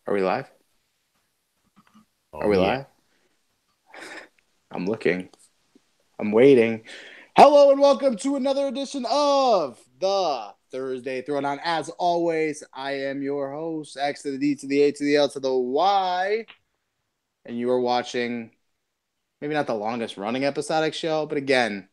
Are we live? Are Oh, we yeah. live? I'm looking. I'm waiting. Hello and welcome to another edition of the Thursday Throwdown. As always, I am your host, X to the D to the A to the L to the Y. And you are watching maybe not the longest running episodic show, but again,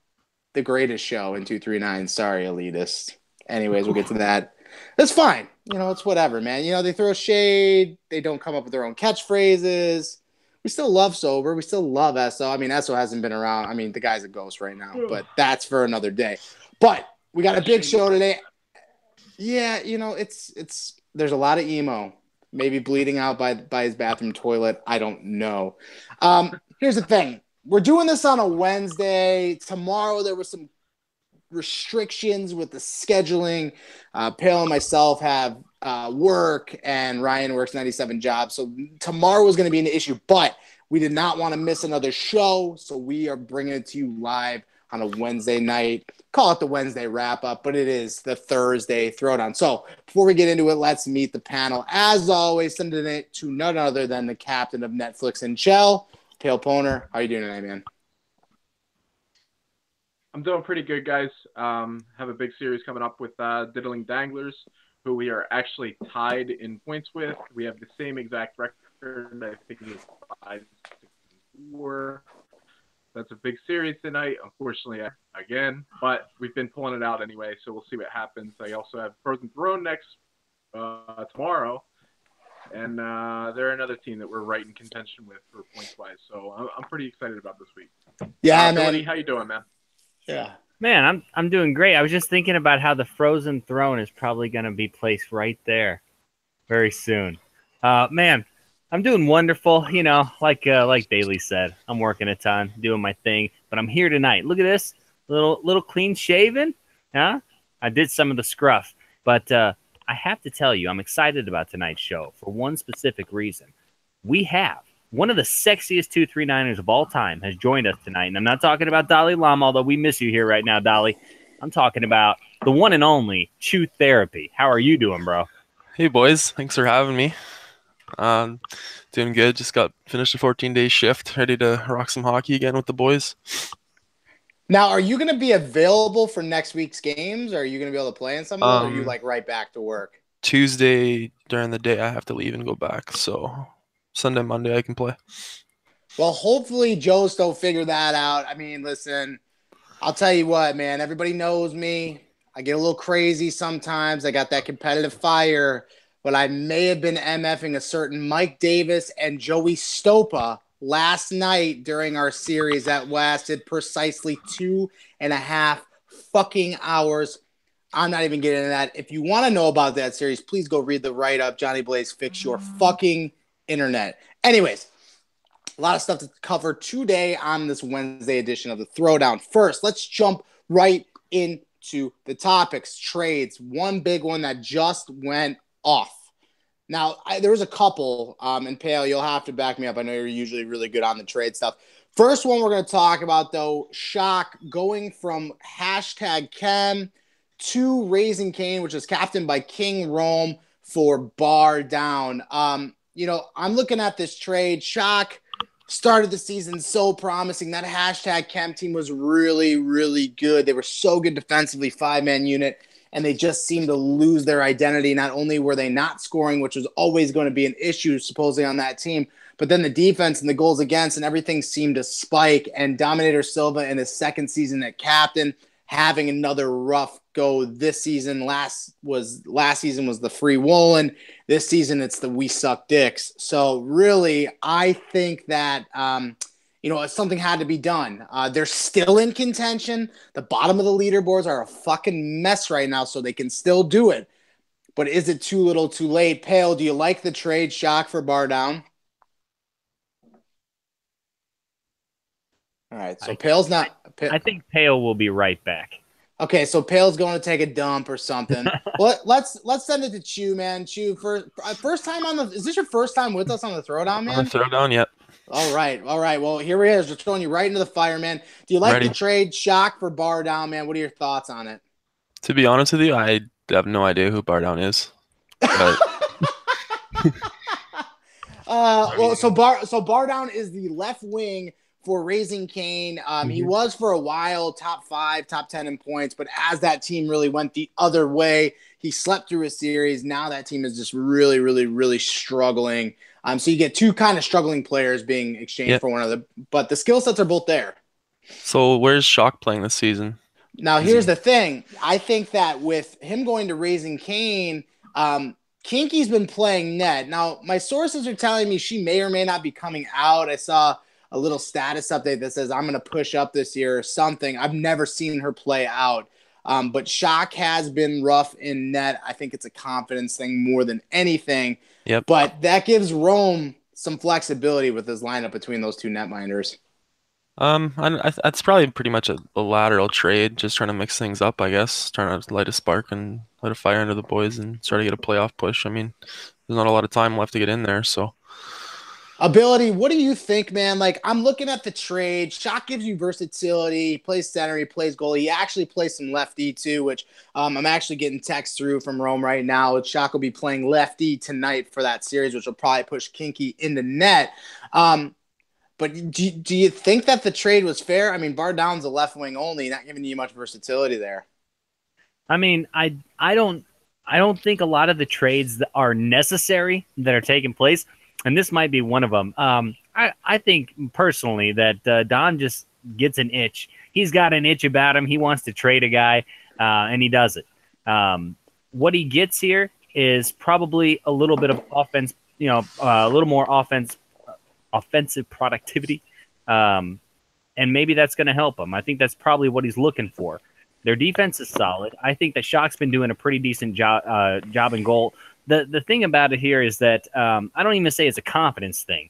the greatest show in 239. Sorry, elitist. Anyways, we'll get to that. That's fine. It's whatever, man. They throw shade. They don't come up with their own catchphrases. We still love Sober. We still love Esso. I mean, Esso hasn't been around. I mean, the guy's a ghost right now, but that's for another day. But we got a big show today. Yeah, it's there's a lot of emo. Maybe bleeding out by his bathroom toilet. I don't know. Here's the thing. We're doing this on a Wednesday. Tomorrow there was some restrictions with the scheduling. Pale and myself have work, and Ryan works 97 jobs. So tomorrow was going to be an issue, but we did not want to miss another show. So we are bringing it to you live on a Wednesday night. Call it the Wednesday wrap up, but it is the Thursday Throwdown. So before we get into it, let's meet the panel. As always, sending it to none other than the captain of Netflix and Chill, Pale Poner. How you doing tonight, man? I'm doing pretty good, guys. Have a big series coming up with Diddling Danglers, who we are actually tied in points with. We have the same exact record. I think it's 5-6-4. That's a big series tonight, unfortunately, again. But we've been pulling it out anyway, so we'll see what happens. I also have Frozen Throne next tomorrow. And they're another team that we're right in contention with for points-wise. So I'm pretty excited about this week. Yeah, Billy, man. how you doing, man? Yeah. Man, I'm doing great. I was just thinking about how the Frozen Throne is probably going to be placed right there very soon. Man, I'm doing wonderful. Like Bailey said, I'm working a ton, doing my thing, but I'm here tonight. Look at this, little clean shaven. Huh? I did some of the scruff, but I have to tell you, I'm excited about tonight's show for one specific reason. We have one of the sexiest 239ers of all time has joined us tonight. And I'm not talking about Dalai Lama, although we miss you here right now, Dolly. I'm talking about the one and only Chew Therapy. How are you doing, bro? Hey, boys. Thanks for having me. Doing good. Just got finished a 14-day shift. Ready to rock some hockey again with the boys. Now, are you going to be available for next week's games? Or are you going to be able to play in some of them? Or are you right back to work? Tuesday during the day, I have to leave and go back. So Sunday, Monday, I can play. Well, hopefully Joe still figure that out. I mean, listen, I'll tell you what, man. Everybody knows me. I get a little crazy sometimes. I got that competitive fire. But I may have been MFing a certain Mike Davis and Joey Stopa last night during our series that lasted precisely 2.5 fucking hours. I'm not even getting into that. If you want to know about that series, please go read the write-up. Johnny Blaze, fix your fucking internet. Anyways, a lot of stuff to cover today on this Wednesday edition of the Throwdown. First, let's jump right into the topics. Trades. One big one that just went off. Now, there was a couple, and Pale, you'll have to back me up. I know you're usually really good on the trade stuff. First one we're going to talk about, though, Shock going from #Chem to Raising Cane, which is captained by King Rome for Bar Down. I'm looking at this trade. Shock started the season so promising. That #Chem team was really, really good. They were so good defensively, 5-man unit, and they just seemed to lose their identity. Not only were they not scoring, which was always going to be an issue supposedly on that team, but then the defense and the goals against and everything seemed to spike. And Dominator Silva in his second season at captain, having another rough go this season. Last season was the Free Woolen. This season it's the We Suck Dicks. So really, I think that something had to be done. They're still in contention. The bottom of the leaderboards are a fucking mess right now, so they can still do it. But is it too little, too late? Pale, do you like the trade? Shock for Bar Down? All right, so Pale's not. I think Pale will be right back. Okay, so Pale's going to take a dump or something. Well, let's send it to Chew, man. Chew, first time on the. Is this your first time with us on the Throwdown, man? On the Throwdown, yep. All right. Well, here he is. We're throwing you right into the fire, man. Do you like the trade? Shock for Bar Down, man. What are your thoughts on it? To be honest with you, I have no idea who Bar Down is. But So Bar Down is the left wing for Raising Cane. He was for a while top 5, top 10 in points, but as that team really went the other way, he slept through a series. Now that team is just really, really, really struggling. So you get two kind of struggling players being exchanged for one another, but the skill sets are both there. So where's Shock playing this season? Now, here's the thing. I think that with him going to Raising Cane, Kinky's been playing net. Now, my sources are telling me she may or may not be coming out. I saw a little status update that says I'm going to push up this year or something. I've never seen her play out. But Shock has been rough in net. I think it's a confidence thing more than anything. Yep. But that gives Rome some flexibility with his lineup between those two netminders. That's probably pretty much a lateral trade, just trying to mix things up, I guess, trying to light a spark and light a fire under the boys and try to get a playoff push. I mean, there's not a lot of time left to get in there, so. Ability, what do you think, man? Like, I'm looking at the trade. Shock gives you versatility. He plays center. He plays goalie. He actually plays some lefty, too, which I'm actually getting text through from Rome right now. Shock will be playing lefty tonight for that series, which will probably push Kinky into net. But do you think that the trade was fair? I mean, Bar Down's a left wing only, not giving you much versatility there. I mean, I don't think a lot of the trades that are necessary that are taking place, and this might be one of them. I think personally that Don just gets an itch. He's got an itch about him. He wants to trade a guy, and he does it. What he gets here is probably a little bit of offense, a little more offensive productivity, and maybe that's going to help him. I think that's probably what he's looking for. Their defense is solid. I think that Shock's been doing a pretty decent job in goal. The thing about it here is that I don't even say it's a confidence thing.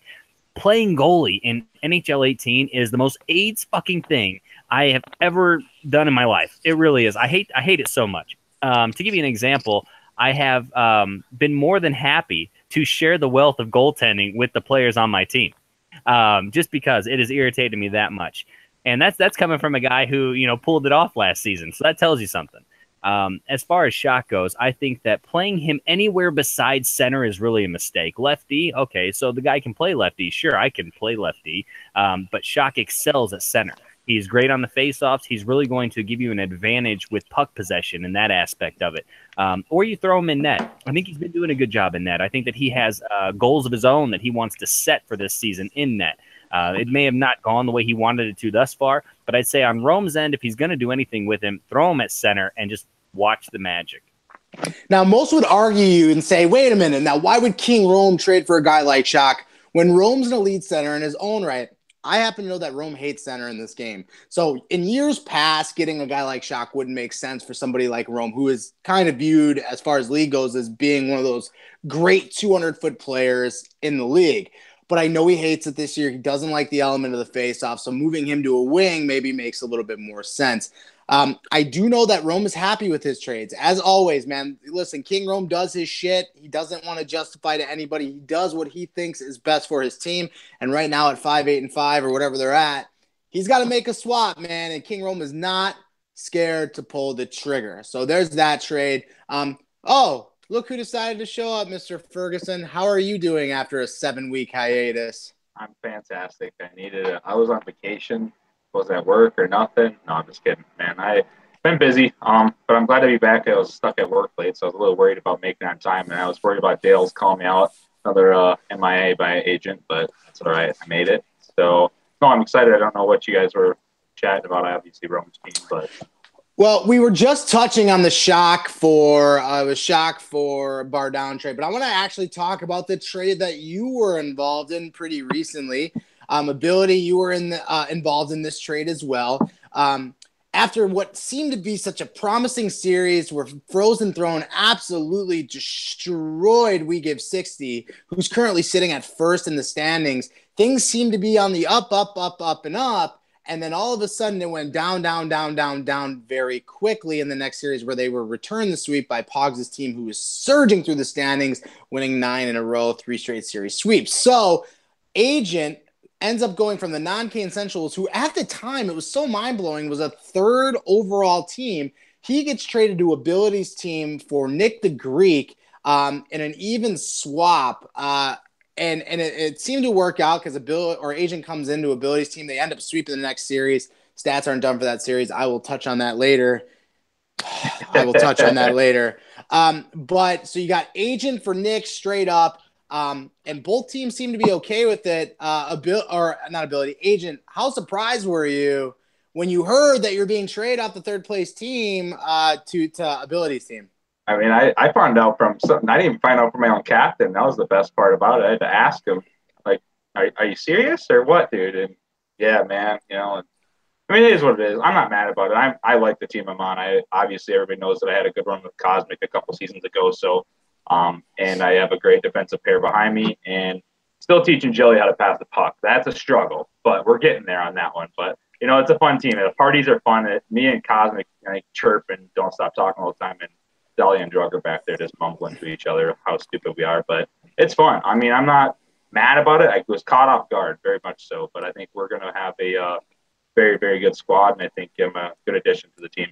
Playing goalie in NHL 18 is the most AIDS fucking thing I have ever done in my life. It really is. I hate it so much. To give you an example, I have been more than happy to share the wealth of goaltending with the players on my team, just because it has irritated me that much. And that's coming from a guy who, pulled it off last season. So that tells you something. As far as Shock goes, I think that playing him anywhere besides center is really a mistake. Lefty, okay, so the guy can play lefty. Sure, I can play lefty, but Shock excels at center. He's great on the faceoffs. He's really going to give you an advantage with puck possession in that aspect of it. Or you throw him in net. I think he's been doing a good job in net. I think that he has goals of his own that he wants to set for this season in net. It may have not gone the way he wanted it to thus far, but I'd say on Rome's end, if he's going to do anything with him, throw him at center and just watch the magic. Now, most would argue and say, wait a minute, now why would King Rome trade for a guy like Shock when Rome's an elite center in his own right? I happen to know that Rome hates center in this game. So in years past, getting a guy like Shock wouldn't make sense for somebody like Rome, who is kind of viewed, as far as league goes, as being one of those great 200-foot players in the league. But I know he hates it this year. He doesn't like the element of the faceoff. So moving him to a wing maybe makes a little bit more sense. I do know that Rome is happy with his trades. As always, man, listen, King Rome does his shit. He doesn't want to justify to anybody. He does what he thinks is best for his team. And right now at 5-8-5 or whatever they're at, he's got to make a swap, man. And King Rome is not scared to pull the trigger. So there's that trade. Look who decided to show up, Mr. Ferguson. How are you doing after a 7-week hiatus? I'm fantastic. I needed it. I was on vacation. Was at work or nothing? No, I'm just kidding, man. I've been busy, but I'm glad to be back. I was stuck at work late, so I was a little worried about making it on time, and I was worried about Dale's calling me out, another MIA by agent, but that's all right. I made it. So, no, I'm excited. I don't know what you guys were chatting about. I obviously Rome's team, but... Well, we were just touching on the Shock for Bar Down trade, but I want to actually talk about the trade that you were involved in pretty recently. Ability, you were involved in this trade as well. After what seemed to be such a promising series where Frozen Throne absolutely destroyed We Give 60, who's currently sitting at first in the standings, things seemed to be on the up, and up. And then all of a sudden it went down very quickly in the next series where they were returned the sweep by Pogs' team, who was surging through the standings, winning 9 in a row, 3 straight series sweeps. So Agent ends up going from the non-Kane Essentials, who at the time, it was so mind-blowing, was a 3rd overall team. He gets traded to Ability's team for Nick the Greek in an even swap. it seemed to work out because Agent comes into Ability's team. They end up sweeping the next series. Stats aren't done for that series. I will touch on that later. But so you got Agent for Nick straight up. And both teams seem to be okay with it. Agent, how surprised were you when you heard that you're being traded off the third place team to Ability's team? I mean, I found out from something. I didn't even find out from my own captain. That was the best part about it. I had to ask him, like, are you serious or what, dude? And yeah, man, I mean, it is what it is. I'm not mad about it. I like the team I'm on. Obviously everybody knows that I had a good run with Cosmic a couple seasons ago. So, and I have a great defensive pair behind me, and still teaching Jelly how to pass the puck. That's a struggle, but we're getting there on that one. But it's a fun team. The parties are fun. Me and Cosmic chirp and don't stop talking all the time, and Dahlia and Drug are back there just mumbling to each other how stupid we are. But it's fun. I mean, I'm not mad about it. I was caught off guard, very much so. But I think we're going to have a very, very good squad, and I think I'm a good addition to the team.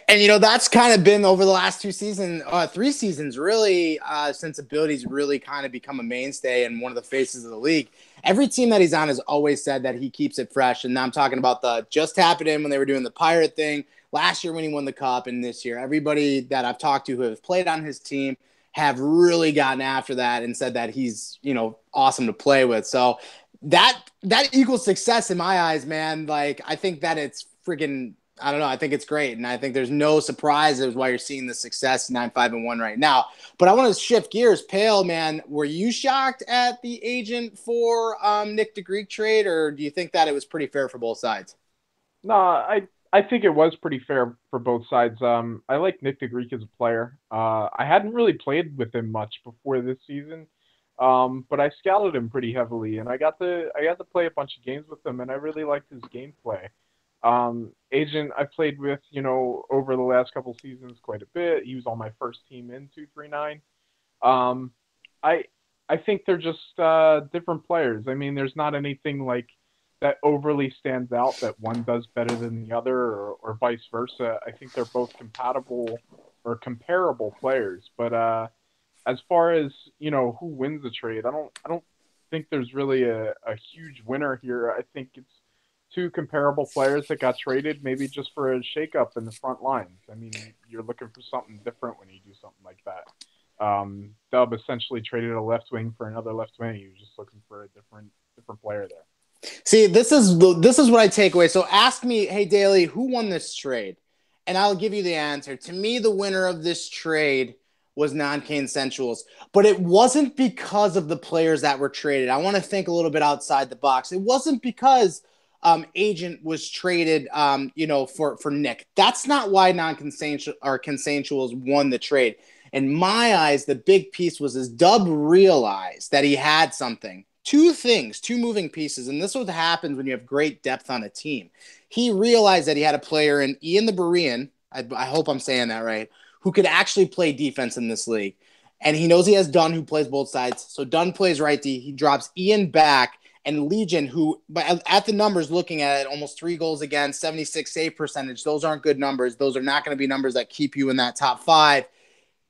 And, that's kind of been over the last 3 seasons, really, since Ability's really kind of become a mainstay and one of the faces of the league. Every team that he's on has always said that he keeps it fresh. And now I'm talking about the just happened when they were doing the Pirate thing, last year when he won the Cup, and this year. Everybody that I've talked to who have played on his team have really gotten after that and said that he's, awesome to play with. So that equals success in my eyes, man. Like, I think that it's freaking – I don't know. I think it's great. And I think there's no surprises why you're seeing the success 9-5-1 right now. But I want to shift gears. Pale, man, were you shocked at the Agent for Nick DeGreek trade, or do you think that it was pretty fair for both sides? No, I think it was pretty fair for both sides. I like Nick DeGreek as a player. I hadn't really played with him much before this season, but I scouted him pretty heavily, and I got to play a bunch of games with him, and I really liked his gameplay. Agent I played with, over the last couple seasons quite a bit. He was on my first team in 239. I think they're just different players. I mean, there's not anything like that overly stands out that one does better than the other, or vice versa. I think they're both compatible or comparable players. But as far as who wins the trade, I don't think there's really a huge winner here. I think it's 2 comparable players that got traded, maybe just for a shakeup in the front lines. I mean, you're looking for something different when you do something like that. Dub essentially traded a left wing for another left wing. He was just looking for a different player there. See, this is what I take away. So ask me, hey, Daly, who won this trade? And I'll give you the answer. To me, the winner of this trade was non-consensuals. But it wasn't because of the players that were traded. I want to think a little bit outside the box. It wasn't because Agent was traded, for Nick. That's not why consensuals won the trade. In my eyes, the big piece was his Dub realized that he had something. 2 moving pieces, and this is what happens when you have great depth on a team. He realized that he had a player in Ian the Berean, I hope I'm saying that right, who could actually play defense in this league. And he knows he has Dunn, who plays both sides. So Dunn plays right D. He drops Ian back. And Legion, who, at the numbers, looking at it, almost 3 goals against, 76 save percentage. Those aren't good numbers. Those are not going to be numbers that keep you in that top 5.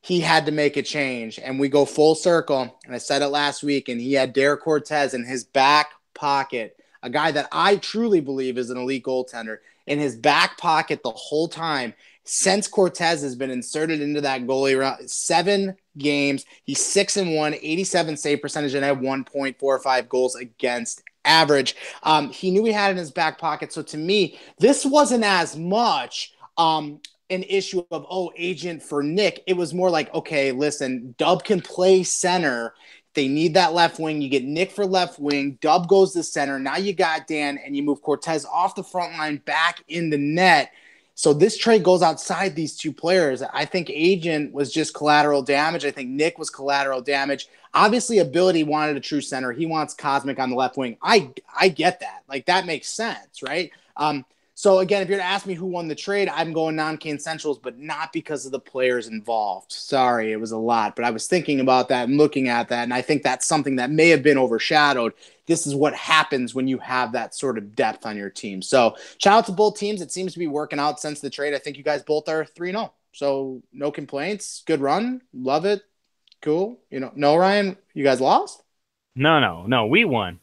He had to make a change. And we go full circle. And I said it last week. And he had Derek Cortez in his back pocket, a guy that I truly believe is an elite goaltender, in his back pocket the whole time. Since Cortez has been inserted into that goalie round, 7 games, he's 6-1, 87 save percentage, and had 1.45 goals against average. He knew he had it in his back pocket. So to me, this wasn't as much an issue of, Agent for Nick. It was more like, okay, listen, Dub can play center. They need that left wing. You get Nick for left wing. Dub goes to center. Now you got Dan, and you move Cortez off the front line back in the net. So this trade goes outside these 2 players. I think Agent was just collateral damage. I think Nick was collateral damage. Obviously, Ability wanted a true center. He wants Cosmic on the left wing. I get that. Like, that makes sense, right? So, again, if you're to ask me who won the trade, I'm going non-consensuals, but not because of the players involved. Sorry, it was a lot. But I was thinking about that and looking at that, and I think that's something that may have been overshadowed. This is what happens when you have that sort of depth on your team. So, shout out to both teams. It seems to be working out since the trade. I think you guys both are 3-0. So, no complaints. Good run. Love it. Cool. No, Ryan, you guys lost? No. We won.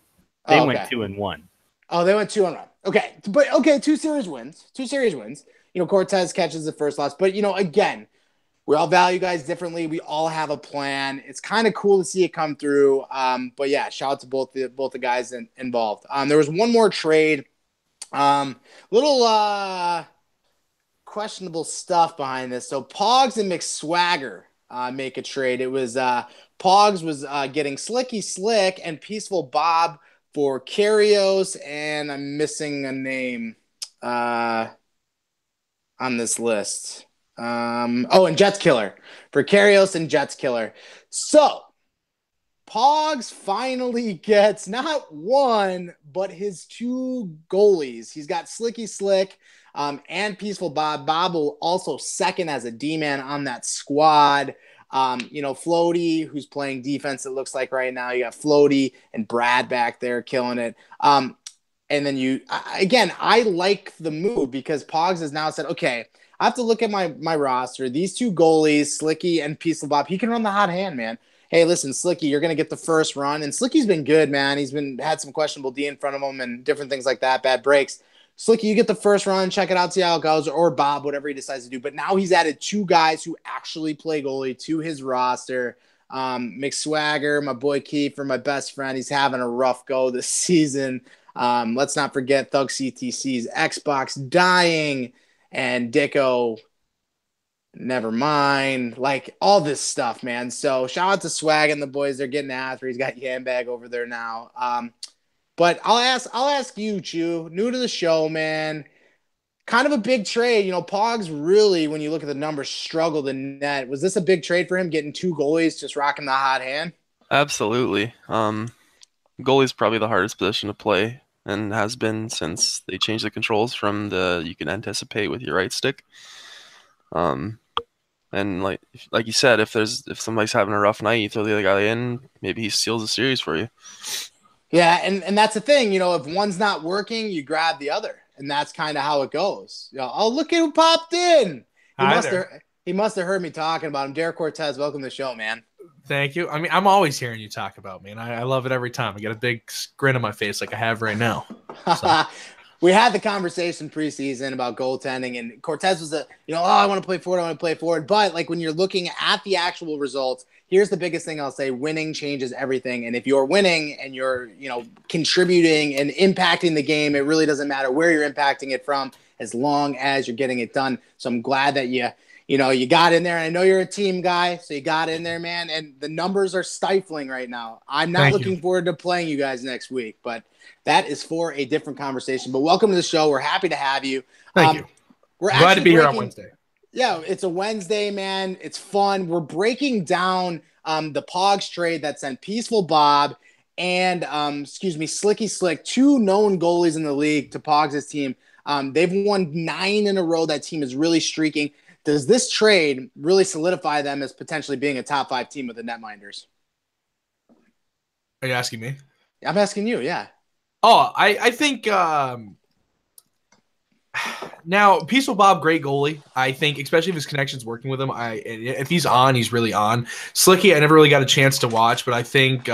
They went 2-1. Oh, they went 2-1. Okay, but okay, 2 series wins. Cortez catches the first loss, but again, we all value guys differently. We all have a plan. It's kind of cool to see it come through. But yeah, shout out to both the guys involved. There was one more trade. Little questionable stuff behind this. So Pogs and McSwagger make a trade. It was Pogs was getting Slicky Slick and Peaceful Bob for Karios, and I'm missing a name on this list. And Jets Killer for Karios and Jets Killer. So Pogs finally gets not one, but his 2 goalies. He's got Slicky Slick and Peaceful Bob. Bob will also second as a D-man on that squad. Floaty, who's playing defense, it looks like right now. You got Floaty and Brad back there killing it. And then I like the move because Pogs has now said, okay, I have to look at my roster. These 2 goalies, Slicky and Peaceful Bob, he can run the hot hand, man. Hey, listen, Slicky, you're going to get the first run. And Slicky's been good, man. He's had some questionable D in front of him and different things like that, bad breaks. Slicky, you get the first run, check it out, see how it goes, or Bob, whatever he decides to do. But now he's added 2 guys who actually play goalie to his roster. McSwagger, my boy Kiefer, my best friend, he's having a rough go this season. Let's not forget Thug CTC's Xbox dying, and Dicko, never mind. Like, all this stuff, man. So shout out to Swag and the boys. They're getting after. He's got Yambag over there now. But I'll ask you, Chew, new to the show, man. Kind of a big trade. Pogs really, when you look at the numbers, struggled in net. Was this a big trade for him, getting 2 goalies, just rocking the hot hand? Absolutely. Goalie's probably the hardest position to play, and has been since they changed the controls from you can anticipate with your right stick. And like you said, if somebody's having a rough night, you throw the other guy in, maybe he steals the series for you. Yeah, and that's the thing. If one's not working, you grab the other, and that's kind of how it goes. Oh, look at who popped in. He must have heard me talking about him. Derek Cortez, welcome to the show, man. Thank you. I mean, I'm always hearing you talk about me, and I love it every time. I get a big grin on my face like I have right now. So. We had the conversation preseason about goaltending, and Cortez was I want to play forward. But like when you're looking at the actual results, here's the biggest thing I'll say: winning changes everything. And if you're winning and you're contributing and impacting the game, it really doesn't matter where you're impacting it from, as long as you're getting it done. So I'm glad that you got in there. And I know you're a team guy, so you got in there, man. And the numbers are stifling right now. I'm not looking forward to playing you guys next week, but that is for a different conversation. But welcome to the show. We're happy to have you. Thank you. We're glad to be here on Wednesday. Yeah, it's a Wednesday, man. It's fun. We're breaking down the Pogs trade that sent Peaceful Bob and Slicky Slick, 2 known goalies in the league, to Pogs' team. They've won 9 in a row. That team is really streaking. Does this trade really solidify them as potentially being a top 5 team with the Netminders? Are you asking me? I'm asking you, yeah. Oh, I think now Peaceful Bob, great goalie. I think, especially if his connection's working with him. If he's on, he's really on. Slicky, I never really got a chance to watch, but I think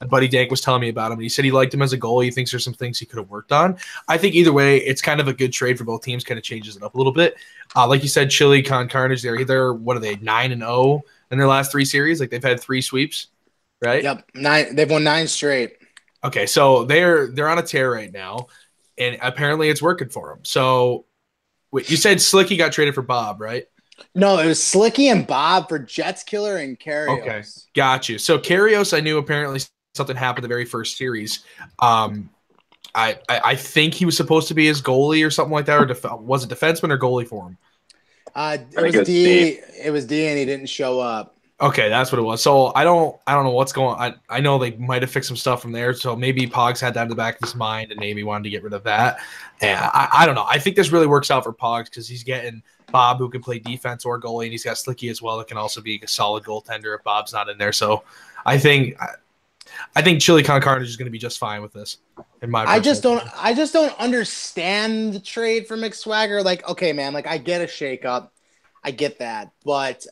Buddy Dank was telling me about him, and he said he liked him as a goalie. He thinks there's some things he could have worked on. I think either way, it's kind of a good trade for both teams. Kind of changes it up a little bit. Like you said, Chili Con Carnage. They're what are they, 9-0 in their last 3 series? Like they've had 3 sweeps, right? Yep, 9. They've won 9 straight. Okay, so they're on a tear right now, and apparently it's working for them. So, wait, you said Slicky got traded for Bob, right? No, it was Slicky and Bob for Jets Killer and Karios. Okay, got you. So Karios, I knew apparently something happened the very first series. I think he was supposed to be his goalie or something like that, or was it defenseman or goalie for him? It was D. It was D, and he didn't show up. Okay, that's what it was. So I don't know what's going on. I know they might have fixed some stuff from there. So maybe Pogs had that in the back of his mind and maybe wanted to get rid of that. And I don't know. I think this really works out for Pogs because he's getting Bob, who can play defense or goalie, and he's got Slicky as well that can also be a solid goaltender if Bob's not in there. So I think Chili Con Carnage is going to be just fine with this. I just don't understand the trade for McSwagger. Like, okay, man, like I get a shakeup, I get that, but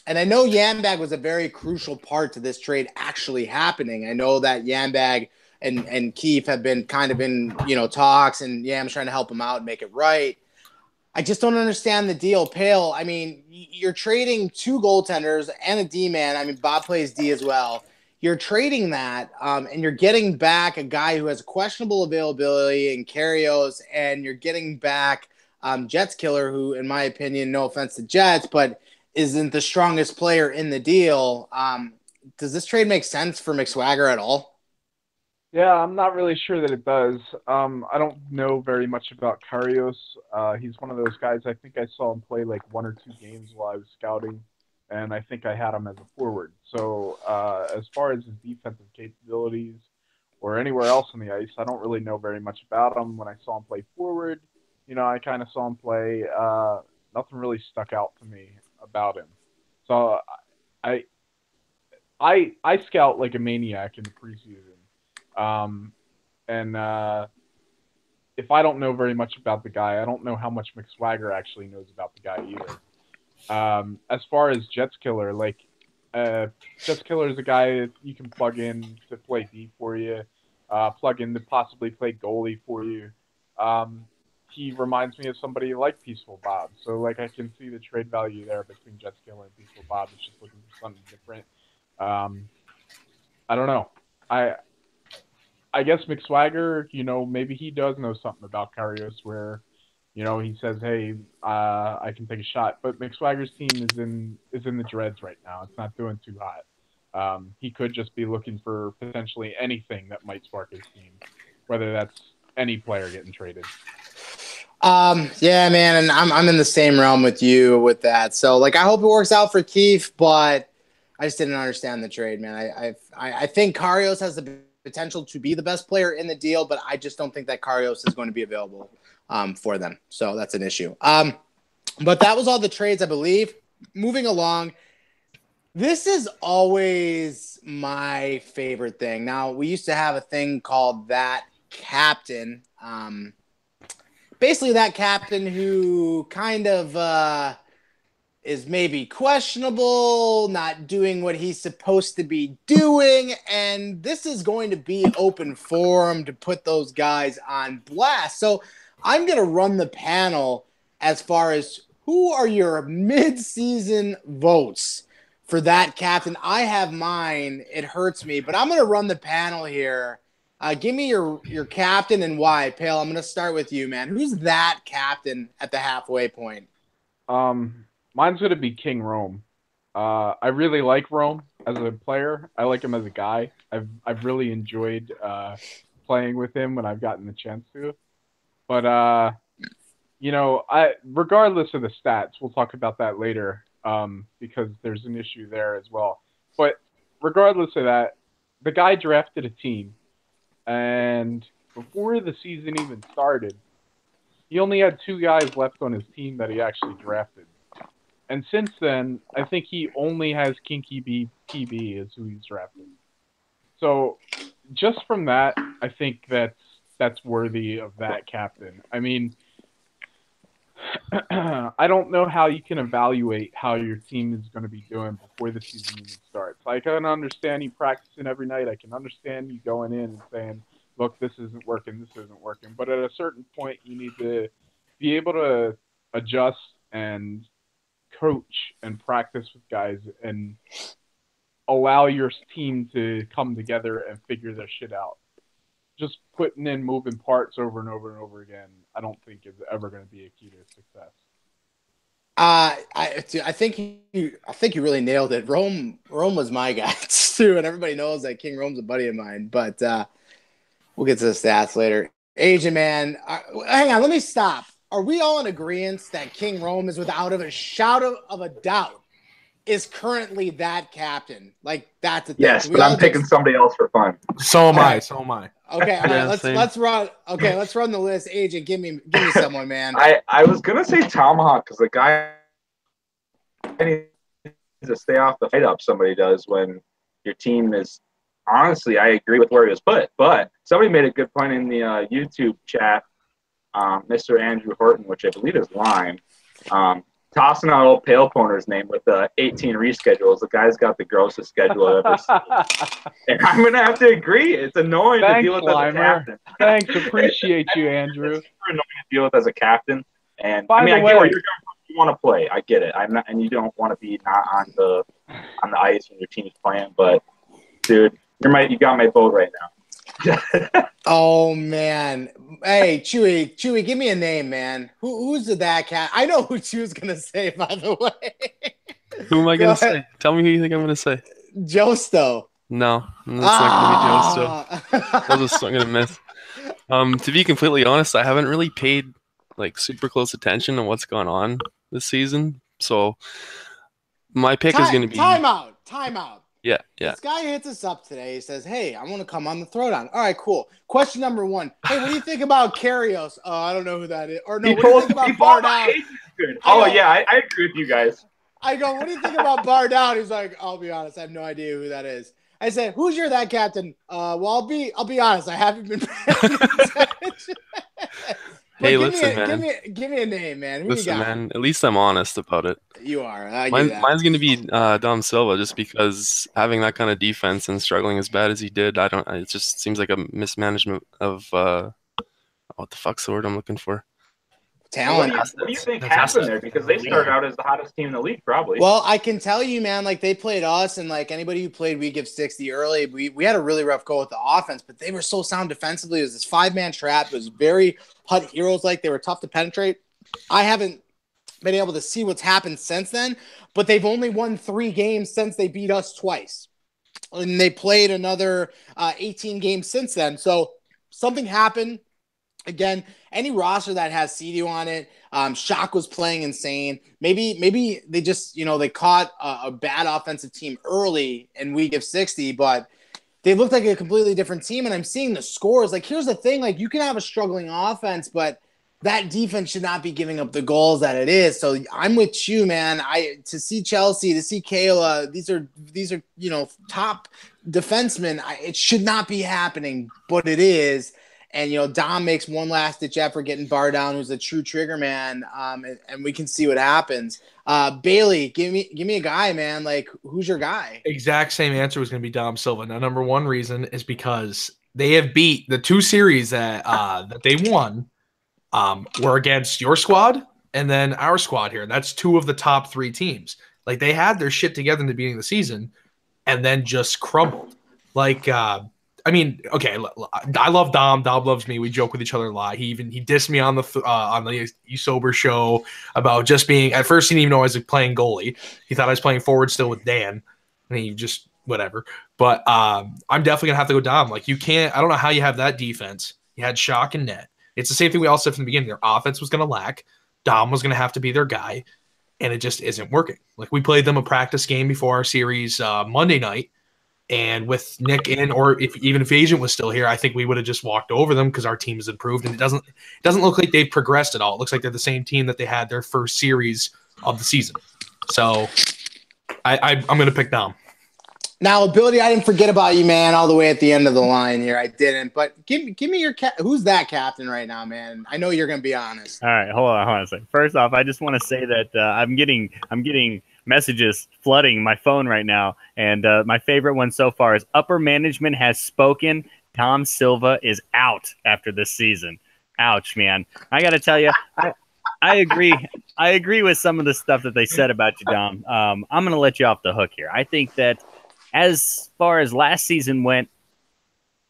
And I know Yambag was a very crucial part to this trade actually happening. I know that Yambag and Keefe have been kind of in, talks, and Yam's trying to help him out and make it right. I just don't understand the deal. Pale, I mean, you're trading 2 goaltenders and a D-man. I mean, Bob plays D as well. You're trading that, and you're getting back a guy who has questionable availability in Karios, and you're getting back Jets killer, who, in my opinion, no offense to Jets, but isn't the strongest player in the deal. Does this trade make sense for McSwagger at all? Yeah, I'm not really sure that it does. I don't know very much about Karios. He's one of those guys, I think I saw him play like 1 or 2 games while I was scouting, and I think I had him as a forward. So as far as his defensive capabilities or anywhere else on the ice, I don't really know very much about him. When I saw him play forward, I kind of saw him play. Nothing really stuck out to me about him. So I scout like a maniac in the preseason. If I don't know very much about the guy, I don't know how much McSwagger actually knows about the guy either. As far as Jets Killer, Jets Killer is a guy that you can plug in to play D for you, plug in to possibly play goalie for you. He reminds me of somebody like Peaceful Bob. So, I can see the trade value there between Jets Killer and Peaceful Bob. It's just looking for something different. I don't know. I guess McSwagger, maybe he does know something about Karios where, he says, hey, I can take a shot. But McSwagger's team is in the dreads right now. It's not doing too hot. He could just be looking for potentially anything that might spark his team, whether that's any player getting traded. Yeah, man, and I'm in the same realm with you with that. So, I hope it works out for Keefe, but I just didn't understand the trade, man. I think Karios has the potential to be the best player in the deal, but I just don't think that Karios is going to be available for them. So that's an issue. But that was all the trades, I believe. Moving along, this is always my favorite thing. Now, we used to have a thing called That Captain. Basically, that captain who kind of is maybe questionable, not doing what he's supposed to be doing, and this is going to be open forum to put those guys on blast. So I'm going to run the panel as far as who are your mid-season votes for that captain. I have mine. It hurts me, but I'm going to run the panel here. Give me your captain and why. Pale, I'm going to start with you, man. Who's that captain at the halfway point? Mine's going to be King Rome. I really like Rome as a player. I like him as a guy. I've really enjoyed playing with him when I've gotten the chance to. But, regardless of the stats, we'll talk about that later because there's an issue there as well. But regardless of that, the guy drafted a team. And before the season even started, he only had 2 guys left on his team that he actually drafted. And since then, I think he only has Kinky B PB as who he's drafted. So just from that, I think that's worthy of that captain. I mean, I don't know how you can evaluate how your team is going to be doing before the season even starts. I can understand you practicing every night. I can understand you going in and saying, look, this isn't working, this isn't working. But at a certain point, you need to be able to adjust and coach and practice with guys and allow your team to come together and figure their shit out. Just putting in moving parts over and over and over again, I don't think is ever going to be a key to success. I think you really nailed it. Rome was my guy too, and everybody knows that King Rome's a buddy of mine. But we'll get to the stats later. Agent man, hang on, let me stop. Are we all in agreement that King Rome is without a shadow of a doubt is currently that captain? That's the thing. Yes, but I'm picking somebody else for fun. So am I. Okay, all right, let's run. Okay, let's run the list. Agent, give me someone, man. I was gonna say Tomahawk because the guy needs to stay off the fight up. Somebody does when your team is. Honestly, I agree with where he was put, but somebody made a good point in the YouTube chat. Mr. Andrew Horton, which I believe is Lime, tossing out old Pale Corner's name with the 18 reschedules. The guy's got the grossest schedule I've ever seen. And I'm going to have to agree. It's annoying to deal with as a captain. Thanks. Appreciate you, Andrew. It's super annoying to deal with as a captain. And By I the get way, where you're going. You want to play. I get it. I'm not, and you don't want to be not on the ice when your team's playing. But dude, you got my vote right now. Oh man, hey Chewy, give me a name, man. Who's that cat? I know who Chew's gonna say. By the way, Who am I gonna say? Tell me who you think I'm gonna say. Josto. No, that's not gonna be Josto. I was just gonna miss. To be completely honest, I haven't really paid like super close attention to what's going on this season. So my pick is gonna be time out. Yeah. This guy hits us up today. He says, "Hey, I want to come on the Throwdown." All right, cool. Question number 1. Hey, what do you think about Karios? Oh, I don't know who that is. Or no, what do you think about Bar Down? Oh yeah, I agree with you guys. I go, what do you think about Bar Down? He's like, I'll be honest, I have no idea who that is. I said, who's your that captain? Well, I'll be honest, I haven't been paying attention. Hey, listen, man. Give me a name, man. Who Listen, you got? man. At least I'm honest about it. You are. Mine's going to be Dom Silva, just because having that kind of defense and struggling as bad as he did, it just seems like a mismanagement of what the fuck's the word I'm looking for? Talent. What do you think happened there? Because they started out as the hottest team in the league, probably. Well, I can tell you, man, like they played us, and like anybody who played We Give 60 early, we had a really rough go with the offense, but they were so sound defensively. It was this 5-man trap. It was very Hut Heroes like. They were tough to penetrate. I haven't been able to see what's happened since then, but they've only won 3 games since they beat us twice. And they played another 18 games since then. So something happened. Again, any roster that has CDU on it, Shock was playing insane. Maybe they just, they caught a bad offensive team early and We Give 60, but they looked like a completely different team. And I'm seeing the scores. Like, here's the thing. Like, you can have a struggling offense, but that defense should not be giving up the goals that it is. So I'm with you, man. To see Chelsea, to see Kayla, these are top defensemen. It should not be happening, but it is. And, Dom makes one last-ditch effort getting Bar Down, who's a true trigger man, and we can see what happens. Bailey, give me a guy, man. Like, who's your guy? Exact same answer was going to be Dom Silva. Now, number one reason is because they have beat the 2 series that they won were against your squad and then our squad here. That's 2 of the top 3 teams. Like, they had their shit together in the beginning of the season and then just crumbled. Like, okay, I love Dom. Dom loves me. We joke with each other a lot. He dissed me on the You Sober show about just being. At first, he didn't even know I was playing goalie. He thought I was playing forward still with Dan, and he just whatever. But I'm definitely gonna have to go Dom. Like, you can't. I don't know how you have that defense. You had Shock and Net. It's the same thing we all said from the beginning. Their offense was gonna lack. Dom was gonna have to be their guy, and it just isn't working. Like, we played them a practice game before our series Monday night. And with Nick in, or if Agent was still here, I think we would have just walked over them because our team has improved, and it doesn't look like they've progressed at all. It looks like they're the same team that they had their first series of the season. So I'm going to pick Dom. Now, Ability, I didn't forget about you, man, all the way at the end of the line here. I didn't, but give me your who's that captain right now, man? I know you're going to be honest. All right, hold on a second. First off, I just want to say that I'm getting messages flooding my phone right now, and my favorite one so far is upper management has spoken. Dom Silva is out after this season. Ouch, man. I got to tell you, I agree. I agree with some of the stuff that they said about you, Dom. I'm going to let you off the hook here. I think that as far as last season went,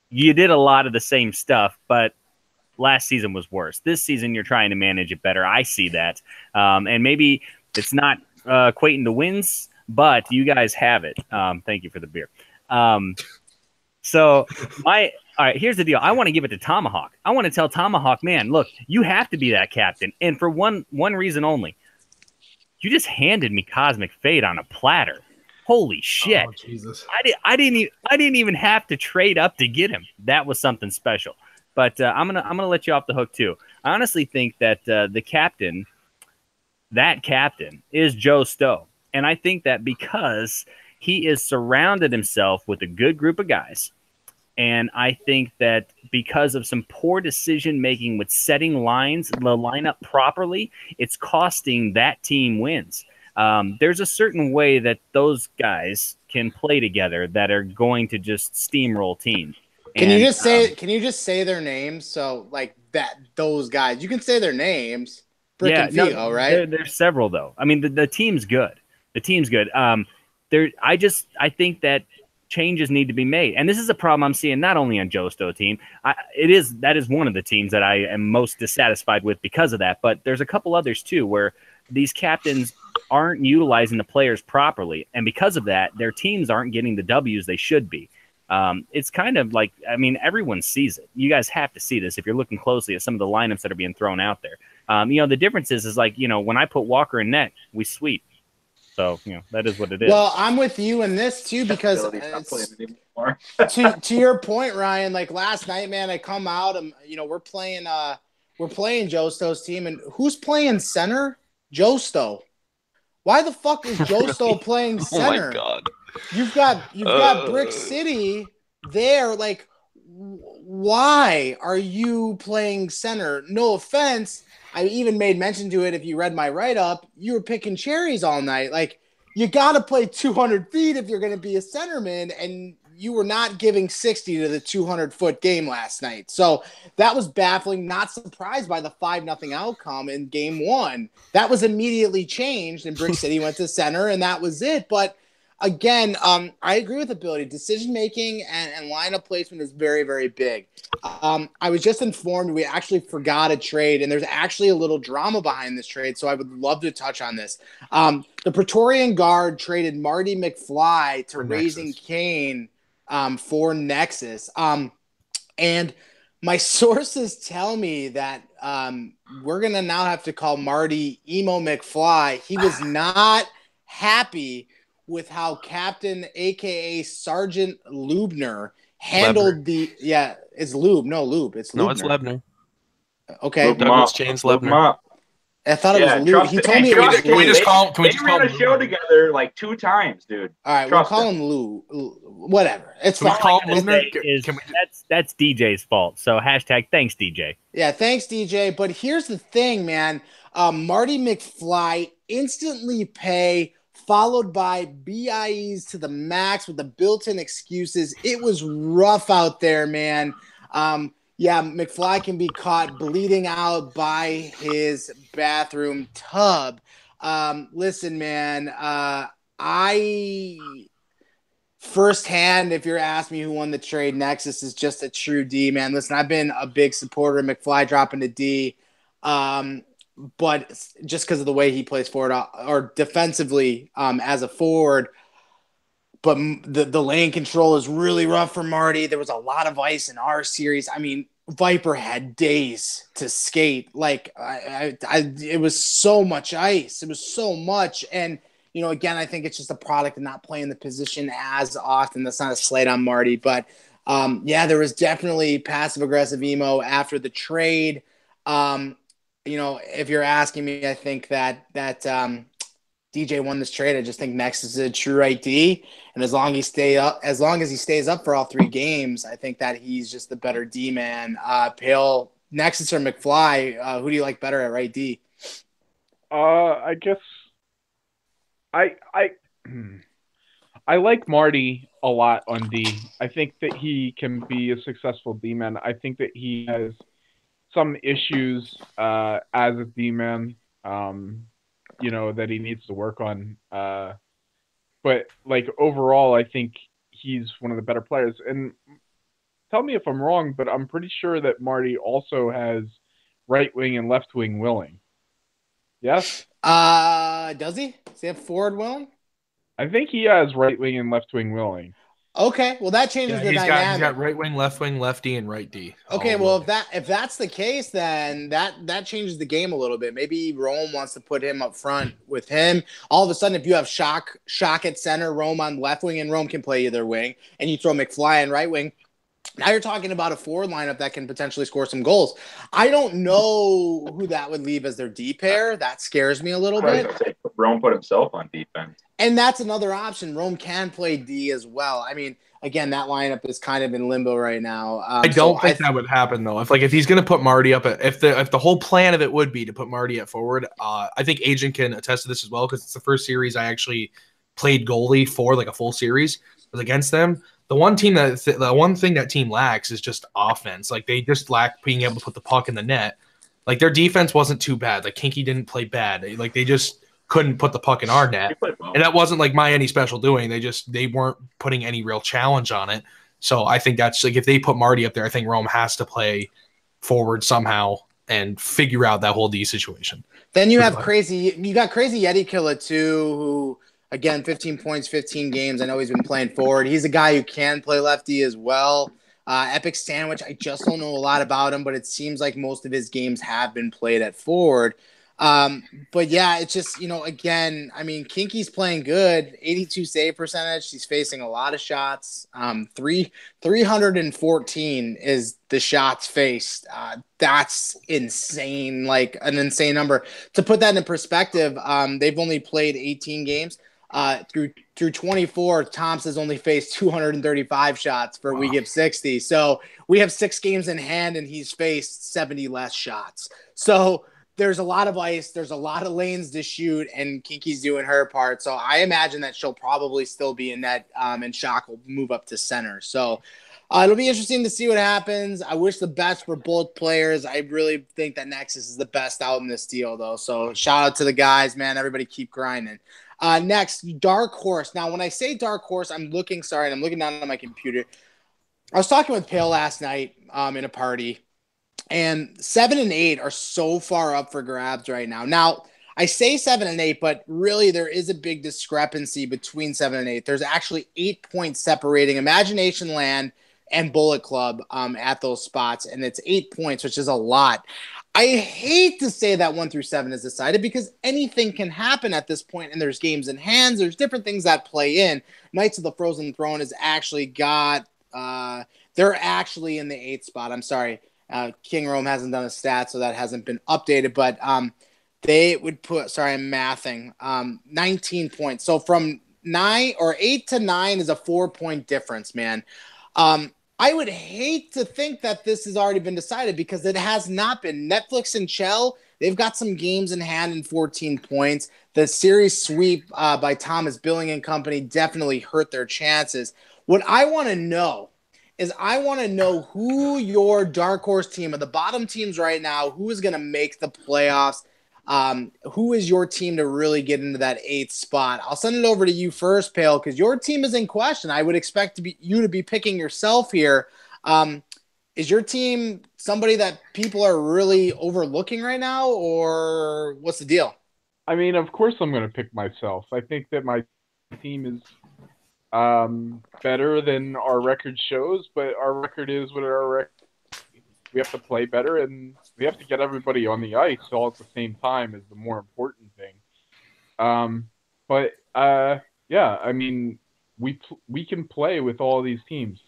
you did a lot of the same stuff, but last season was worse. This season, you're trying to manage it better. I see that. And maybe it's not equating to wins, but you guys have it. Thank you for the beer. All right, here's the deal. I want to give it to Tomahawk. I want to tell Tomahawk, man, look, you have to be that captain. And for one reason only. You just handed me Cosmic Fate on a platter. Holy shit. Oh, Jesus. I didn't even have to trade up to get him. That was something special. But I'm gonna let you off the hook too. I honestly think that that captain is Joe Stowe. And I think that because he is surrounded himself with a good group of guys, And I think that because of some poor decision making with setting lines, the lineup properly, it's costing that team wins. There's a certain way that those guys can play together that are going to just steamroll teams. Can you just say their names? So like that, those guys, you can say their names. Brick and Vigo, right? There's several though. I mean, the team's good. The team's good. I think that changes need to be made, and this is a problem I'm seeing not only on Joe's team. That is one of the teams that I am most dissatisfied with because of that. But there's a couple others too where these captains aren't utilizing the players properly, and because of that, their teams aren't getting the W's they should be. It's kind of like, I mean, everyone sees it. You guys have to see this if you're looking closely at some of the lineups that are being thrown out there. The difference is like, when I put Walker in net, we sweep. So, that is what it is. Well, I'm with you in this too, because to your point, Ryan, like last night, man, I come out and, we're playing Josto's team, and who's playing center? Josto. Why the fuck is Josto playing center? Oh my God. You've got Brick City there. Like, why are you playing center? No offense. I even made mention to it. If you read my write-up, you were picking cherries all night. Like, you got to play 200 feet if you're going to be a centerman, and you were not giving 60 to the 200-foot game last night. So that was baffling. Not surprised by the 5-0 outcome in game one. That was immediately changed, and Brick City went to center, and that was it. But again, I agree with ability. Decision-making and lineup placement is very, very big. I was just informed we actually forgot a trade, and there's actually a little drama behind this trade, so I would love to touch on this. The Praetorian Guard traded Marty McFly to Raising Cane for Nexus. And my sources tell me that we're going to now have to call Marty Emo McFly. He was not happy with how Captain, a.k.a. Sergeant Lubner, handled it's Lube. No, Lube. It's Lubner. No, it's Lebner. Okay. Douglas James Lebner. I thought it was Lube. He told me it was Can we just call him? They ran a show together like 2 times, dude. All right, we'll call him Lou. Whatever. It's fine. Call him Lubner? That's DJ's fault. So hashtag thanks, DJ. Yeah, thanks, DJ. But here's the thing, man. Marty McFly instantly pay, followed by BIEs to the max with the built-in excuses. It was rough out there, man. McFly can be caught bleeding out by his bathroom tub. Listen, man, I firsthand, if you're asking me who won the trade, Nexus is just a true D, man. Listen, I've been a big supporter of McFly dropping to D. But just because of the way he plays forward or defensively as a forward. But the lane control is really rough for Marty. There was a lot of ice in our series. I mean, Viper had days to skate. Like, it was so much ice. It was so much. And, again, I think it's just a product of not playing the position as often. That's not a slight on Marty. But, there was definitely passive-aggressive emo after the trade. If you're asking me, I think that DJ won this trade. I just think Nexus is a true ID, and as long as he stays up for all 3 games, I think that he's just the better D man. Pale, Nexus or McFly, who do you like better at right D? I guess I like Marty a lot on D. I think that he can be a successful D man. I think that he has some issues as a D man. That he needs to work on. But like overall, I think he's one of the better players. And tell me if I'm wrong, but I'm pretty sure that Marty also has right wing and left wing willing. Yes? Does he? Does he have forward willing? I think he has right wing and left wing willing. Okay, well that changes the dynamic. He's got right wing, left D, and right D. Okay, well if that's the case, then that changes the game a little bit. Maybe Rome wants to put him up front with him. All of a sudden, if you have Shock at center, Rome on left wing, and Rome can play either wing, and you throw McFly in right wing, now you're talking about a forward lineup that can potentially score some goals. I don't know who that would leave as their D pair. That scares me a little bit. Rome put himself on defense. And that's another option. Rome can play D as well. I mean, again, that lineup is kind of in limbo right now. I don't think that would happen though. If he's going to put Marty up, if the whole plan of it would be to put Marty at forward, I think Agent can attest to this as well because it's the first series I actually played goalie for like a full series was against them. The one thing that team lacks is just offense. Like they just lack being able to put the puck in the net. Like their defense wasn't too bad. Like Kinky didn't play bad. Like they just couldn't put the puck in our net. And that wasn't like any special doing. They weren't putting any real challenge on it. So I think that's like if they put Marty up there, I think Rome has to play forward somehow and figure out that whole D situation. Then you got crazy Yeti Killer too, who again 15 points, 15 games. I know he's been playing forward. He's a guy who can play lefty as well. Epic Sandwich, I just don't know a lot about him, but it seems like most of his games have been played at forward. But yeah, it's just, again, I mean, Kinky's playing good, 82 save percentage. He's facing a lot of shots. 314 is the shots faced. That's insane, like an insane number. To put that in perspective, they've only played 18 games. Through 24, Tom's has only faced 235 shots for we give 60. So we have 6 games in hand and he's faced 70 less shots. So there's a lot of ice. There's a lot of lanes to shoot, and Kinky's doing her part. So I imagine that she'll probably still be in net, and Shock will move up to center. So it'll be interesting to see what happens. I wish the best for both players. I really think that Nexus is the best out in this deal, though. So shout out to the guys, man. Everybody keep grinding. Next, Dark Horse. Now, when I say Dark Horse, I'm looking down on my computer. I was talking with Pale last night in a party. And 7 and 8 are so far up for grabs right now. Now, I say 7 and 8, but really there is a big discrepancy between 7 and 8. There's actually 8 points separating Imagination Land and Bullet Club at those spots, and it's 8 points, which is a lot. I hate to say that 1 through 7 is decided because anything can happen at this point, and there's games in hands. There's different things that play in. Knights of the Frozen Throne has actually got they're actually in the 8th spot. I'm sorry. King Rome hasn't done a stat, so that hasn't been updated, but they would put, I'm mathing, 19 points. So from 8 to 9 is a 4-point difference, man. I would hate to think that this has already been decided because it has not been. Netflix and Chell, they've got some games in hand and 14 points. The series sweep by Thomas Billing and Company definitely hurt their chances. What I want to know is who your dark horse team of the bottom teams right now, who is going to make the playoffs? Who is your team to really get into that 8th spot? I'll send it over to you first, Pale, because your team is in question. I would expect you to be picking yourself here. Is your team somebody that people are really overlooking right now, or what's the deal? I mean, of course I'm going to pick myself. I think that my team is better than our record shows, but our record is what our record. We have to play better, and we have to get everybody on the ice all at the same time is the more important thing. Yeah, I mean, we can play with all these teams.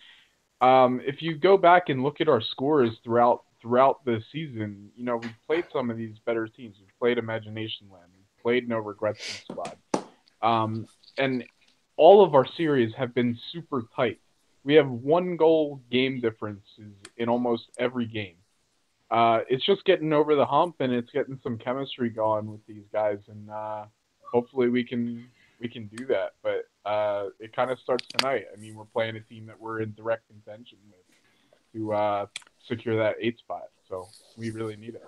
If you go back and look at our scores throughout the season, we've played some of these better teams. We've played Imagination Land. We've played No Regrets Squad. And all of our series have been super tight. We have 1 goal game differences in almost every game. It's just getting over the hump, and it's getting some chemistry going with these guys, and hopefully we can do that. But it kind of starts tonight. I mean, we're playing a team that we're in direct contention with to secure that 8th spot. So we really need it.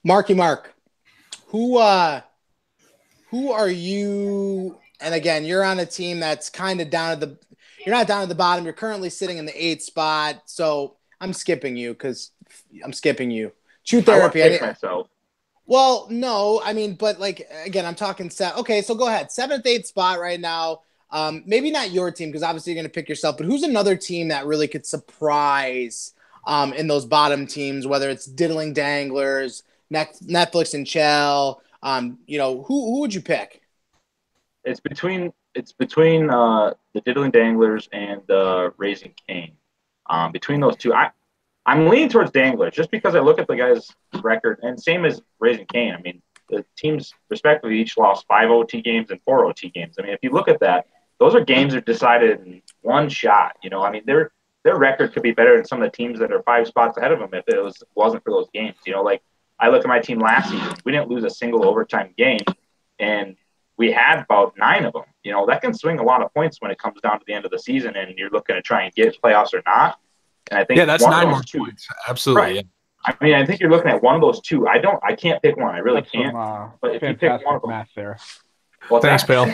Marky Mark, who are you? And again, you're on a team that's kind of you're not down at the bottom. You're currently sitting in the 8th spot. So I'm skipping you. Shoot therapy. I want to pick myself. Well, no, I mean, but like, again, I'm talking set. Okay, so go ahead. 7th, 8th spot right now. Maybe not your team because obviously you're going to pick yourself, but who's another team that really could surprise in those bottom teams, whether it's Diddling Danglers, Netflix and Chell, who would you pick? It's between the Diddling Danglers and Raising Cane. Between those two, I'm leaning towards Danglers just because I look at the guy's record, and same as Raising Cane. I mean, the teams respectively each lost 5 OT games and 4 OT games. I mean, if you look at that, those are games that are decided in one shot. You know, I mean, their record could be better than some of the teams that are 5 spots ahead of them if it wasn't for those games. You know, like I look at my team last season, we didn't lose a single overtime game, and we had about 9 of them. You know, that can swing a lot of points when it comes down to the end of the season, and you're looking to try and get playoffs or not. And I think that's 9 more points. Absolutely. Right. Yeah. I mean, I think you're looking at one of those two. I can't pick one. I really can't. But if you pick one of them, math there. Well, thanks, Bill.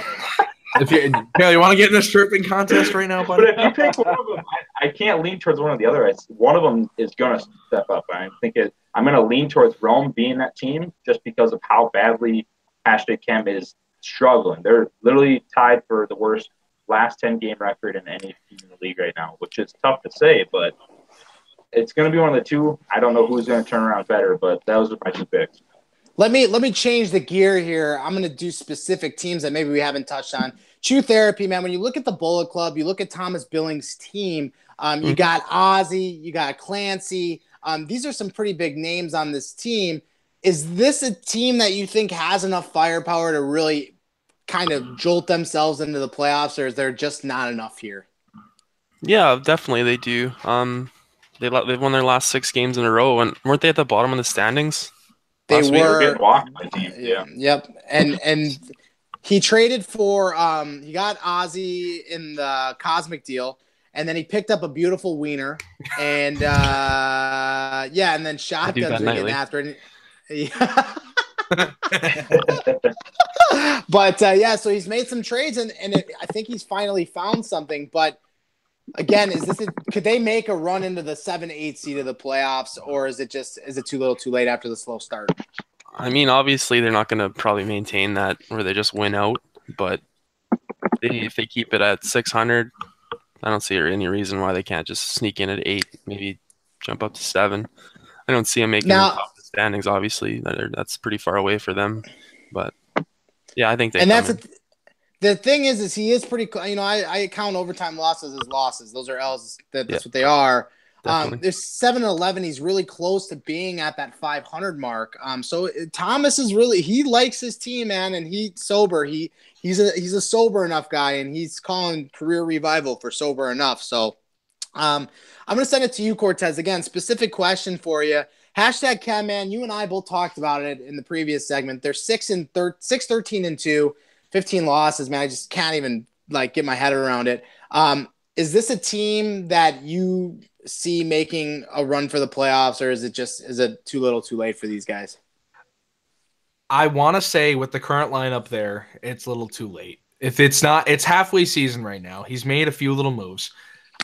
Bill, you want to get in a stripping contest right now, buddy? But if you pick one of them, I can't lean towards one or the other. One of them is going to step up. I'm going to lean towards Rome being that team just because of how badly #Chem is struggling. They're literally tied for the worst last 10 game record in any team in the league right now, which is tough to say, but it's going to be one of the two. I don't know who's going to turn around better, but those are my 2 picks. Let me change the gear here. I'm going to do specific teams that maybe we haven't touched on. True Therapy, man. When you look at the Bullet Club, you look at Thomas Billings' team. You got Ozzy, you got Clancy. These are some pretty big names on this team. Is this a team that you think has enough firepower to really kind of jolt themselves into the playoffs, or is there just not enough here? Yeah, definitely they do. They've won their last 6 games in a row, and weren't they at the bottom of the standings? They were getting walked by teams. Yeah. Yep. And he traded for he got Ozzy in the Cosmic deal, and then he picked up a beautiful wiener, and and then Shotgun's were getting after it. Yeah. But so he's made some trades, and I think he's finally found something. But again, could they make a run into the 7-8 seed of the playoffs, or is it too little, too late after the slow start? I mean, obviously they're not going to probably maintain that where they just win out, but if they keep it at 600, I don't see any reason why they can't just sneak in at 8, maybe jump up to 7. I don't see them making the top of the standings. Obviously, that's pretty far away for them, but yeah, I think they. And the thing is he is pretty. You know, I count overtime losses as losses. Those are L's. That's what they are. There's 7-11. He's really close to being at that 500 mark. So Thomas is he likes his team, man, and he's sober. He's a sober enough guy, and he's calling career revival for sober enough. So I'm gonna send it to you, Cortez. Again, specific question for you. #Chem, man. You and I both talked about it in the previous segment. They're 6-13-2. 15 losses, man. I just can't even get my head around it. Is this a team that you see making a run for the playoffs, or is it too little, too late for these guys? I want to say with the current lineup there, it's a little too late. If it's not, it's halfway season right now. He's made a few little moves.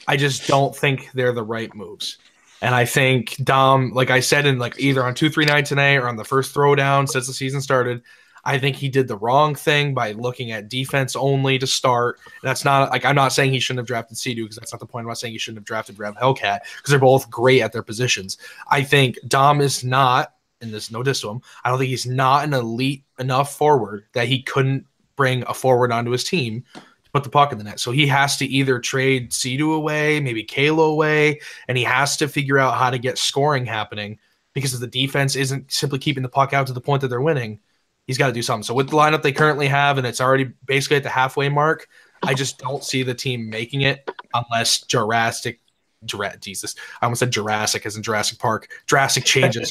I just don't think they're the right moves. And I think Dom, like I said in either on 239 today or on the first Throwdown since the season started, I think he did the wrong thing by looking at defense only to start. That's not I'm not saying he shouldn't have drafted Sidu because that's not the point. I'm not saying he shouldn't have drafted Rev Hellcat because they're both great at their positions. I think Dom is not, and there's no diss to him, I don't think he's not an elite enough forward that he couldn't bring a forward onto his team to put the puck in the net. So he has to either trade Sidu away, maybe Kalo away, and he has to figure out how to get scoring happening because if the defense isn't simply keeping the puck out to the point that they're winning, he's got to do something. So with the lineup they currently have, and it's already basically at the halfway mark, I just don't see the team making it unless drastic changes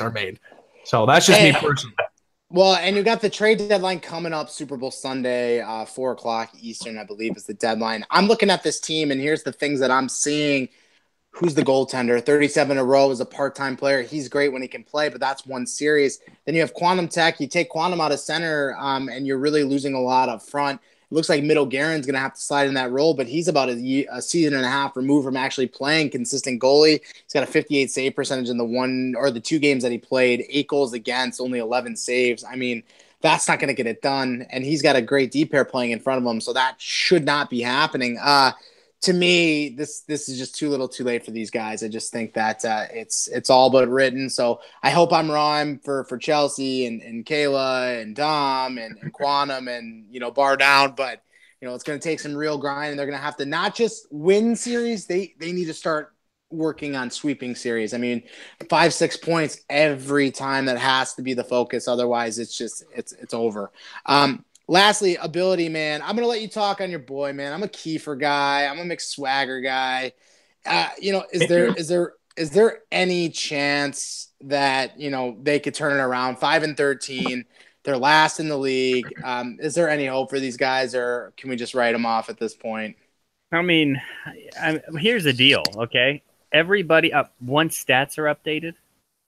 are made. So that's just me personally. Well, and you got the trade deadline coming up, Super Bowl Sunday, 4:00 Eastern, I believe is the deadline. I'm looking at this team, and here's the things that I'm seeing. Who's the goaltender? 37 in a row as a part-time player. He's great when he can play, but that's one series. Then you have Quantum Tech. You take Quantum out of center, and you're really losing a lot up front. It looks like Middle Garen's going to have to slide in that role, but he's about a season and a half removed from actually playing consistent goalie. He's got a 58 save percentage in the 2 games that he played, 8 goals against, only 11 saves. I mean, that's not going to get it done, and he's got a great D pair playing in front of him, so that should not be happening. To me, this is just too little, too late for these guys. I just think that it's all but written. So I hope I'm wrong for Chelsea and Kayla and Dom and Quantum and Bar Down. But it's going to take some real grind, and they're going to have to not just win series. They need to start working on sweeping series. I mean, 5-6 points every time, that has to be the focus. Otherwise, it's over. Lastly, ability, man. I'm gonna let you talk on your boy, man. I'm a Kiefer guy. I'm a McSwagger guy. Is there any chance that they could turn it around? 5-13, they're last in the league. Is there any hope for these guys, or can we just write them off at this point? I mean, here's the deal, okay? Everybody once stats are updated,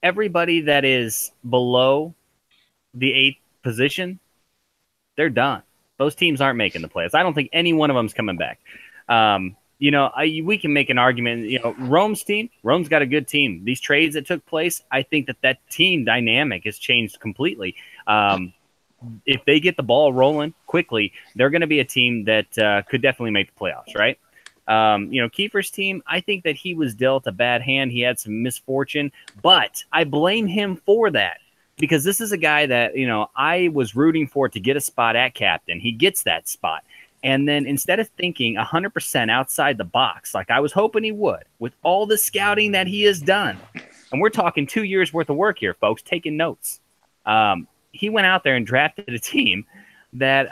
everybody that is below the 8th position, they're done. Those teams aren't making the playoffs. I don't think any one of them's coming back. We can make an argument. Rome's got a good team. These trades that took place, I think that team dynamic has changed completely. If they get the ball rolling quickly, they're going to be a team that could definitely make the playoffs, right? Kiefer's team, I think that he was dealt a bad hand. He had some misfortune, but I blame him for that because this is a guy that, I was rooting for to get a spot at captain. He gets that spot. And then instead of thinking 100% outside the box, like I was hoping he would, with all the scouting that he has done, and we're talking 2 years worth of work here, folks, taking notes. He went out there and drafted a team that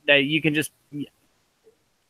you can just –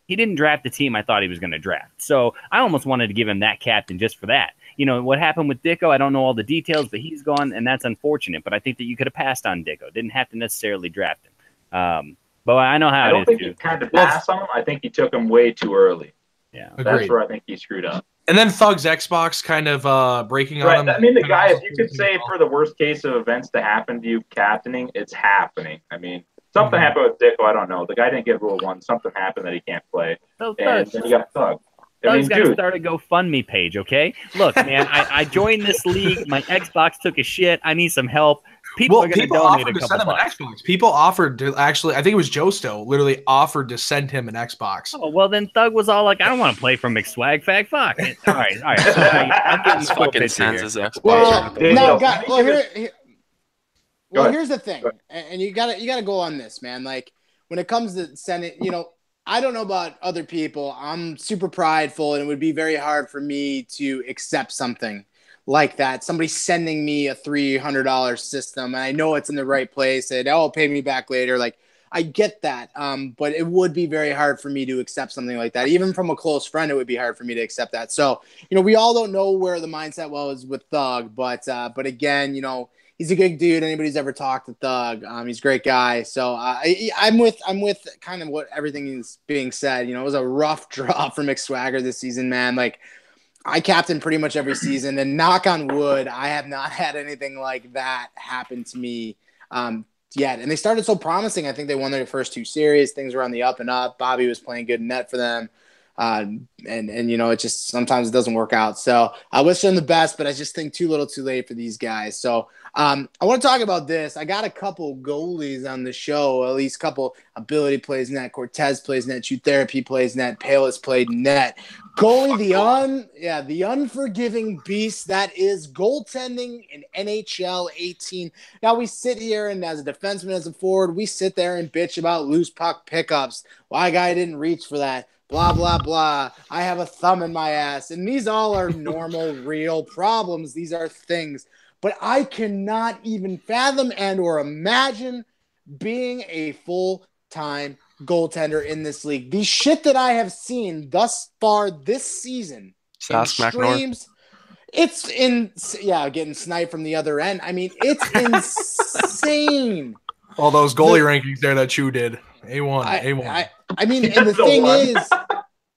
he didn't draft the team I thought he was going to draft. So I almost wanted to give him that captain just for that. What happened with Dicko, I don't know all the details, but he's gone, and that's unfortunate. But I think that you could have passed on Dicko. Didn't have to necessarily draft him. But I know how I it don't is. think he had to pass on him. I think he took him way too early. Yeah. That's Agreed. where I think he screwed up. And then Thug's Xbox kind of breaking on him. I mean, the guy, if you could say for the worst case of events to happen to you captaining, it's happening. I mean, something happened with Dicko. I don't know. The guy didn't get rule 1. Something happened that he can't play. So and then you got Thug. Thug's got to start a GoFundMe page, okay? Look, man, I joined this league. My Xbox took a shit. I need some help. People are going to donate a couple bucks. People offered to actually, I think it was Josto, literally offered to send him an Xbox. Oh, well, then Thug was all like, I don't want to play for McSwag Fag Fuck. All right. So I'm getting fucking sends his Xbox. Here's the thing, and you gotta go on this, man. Like when it comes to sending, I don't know about other people. I'm super prideful, and it would be very hard for me to accept something like that. Somebody sending me a $300 system, and I know it's in the right place, and pay me back later. Like I get that, but it would be very hard for me to accept something like that. Even from a close friend, it would be hard for me to accept that. So we all don't know where the mindset was with Thug, but again, he's a good dude. Anybody who's ever talked to Thug, he's a great guy. So I'm with kind of what everything is being said. It was a rough draw for McSwagger this season, man. Like I captain pretty much every season, and knock on wood, I have not had anything like that happen to me yet. And they started so promising. I think they won their first 2 series. Things were on the up and up. Bobby was playing good net for them. And it just sometimes it doesn't work out. So I wish them the best, but I just think too little too late for these guys. So I want to talk about this. I got a couple goalies on the show, at least a couple. Ability plays net, Cortez plays net, Shoot Therapy plays net, Palis played net. Goalie, the unforgiving beast that is goaltending in NHL 18. Now we sit here, and as a defenseman, as a forward, we sit there and bitch about loose puck pickups. Why guy didn't reach for that? Blah, blah, blah. I have a thumb in my ass. And these all are normal, real problems. These are things. But I cannot even fathom and or imagine being a full-time goaltender in this league. The shit that I have seen thus far this season in streams, it's getting sniped from the other end. I mean, it's insane. All those goalie rankings there that Chu did. A1. I mean, and the thing is,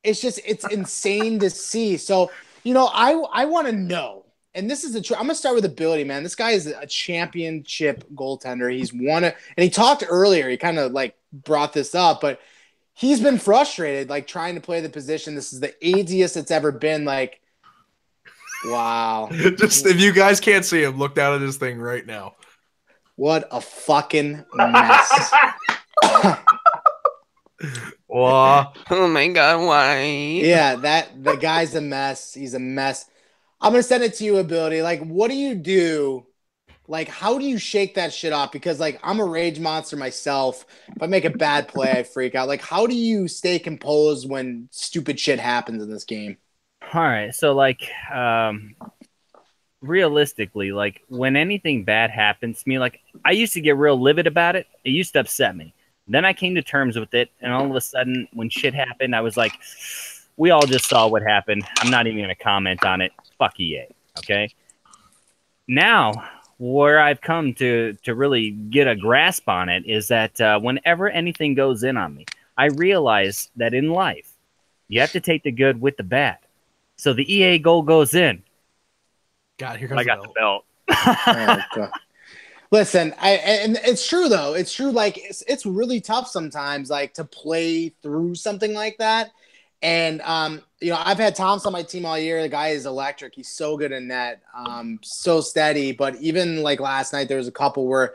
it's insane to see. So, I want to know, and this is I'm going to start with ability, man. This guy is a championship goaltender. He's won it. And he talked earlier, he kind of like brought this up, but he's been frustrated, like trying to play the position. This is the easiest it's ever been. Like, wow. Just if you guys can't see him, look down at this thing right now. What a fucking mess. Oh my God, why? Yeah, the guy's a mess. He's a mess. I'm gonna send it to you, Ability. Like, what do you do? Like, how do you shake that shit off? Because like I'm a rage monster myself. If I make a bad play, I freak out. Like, how do you stay composed when stupid shit happens in this game? All right, so like, realistically, like when anything bad happens to me, like I used to get real livid about it. It used to upset me. Then I came to terms with it, and all of a sudden, when shit happened, I was like, "We all just saw what happened. I'm not even going to comment on it. Fuck EA." Okay. Now, where I've come to really get a grasp on it is that whenever anything goes in on me, I realize that in life, you have to take the good with the bad. So the EA goal goes in. God, here comes I got the the belt. belt. Oh, God. Listen, and it's true though. It's true. Like it's really tough sometimes, like to play through something like that. And you know, I've had Thomas on my team all year. The guy is electric. He's so good in net, so steady. But even like last night, there was a couple where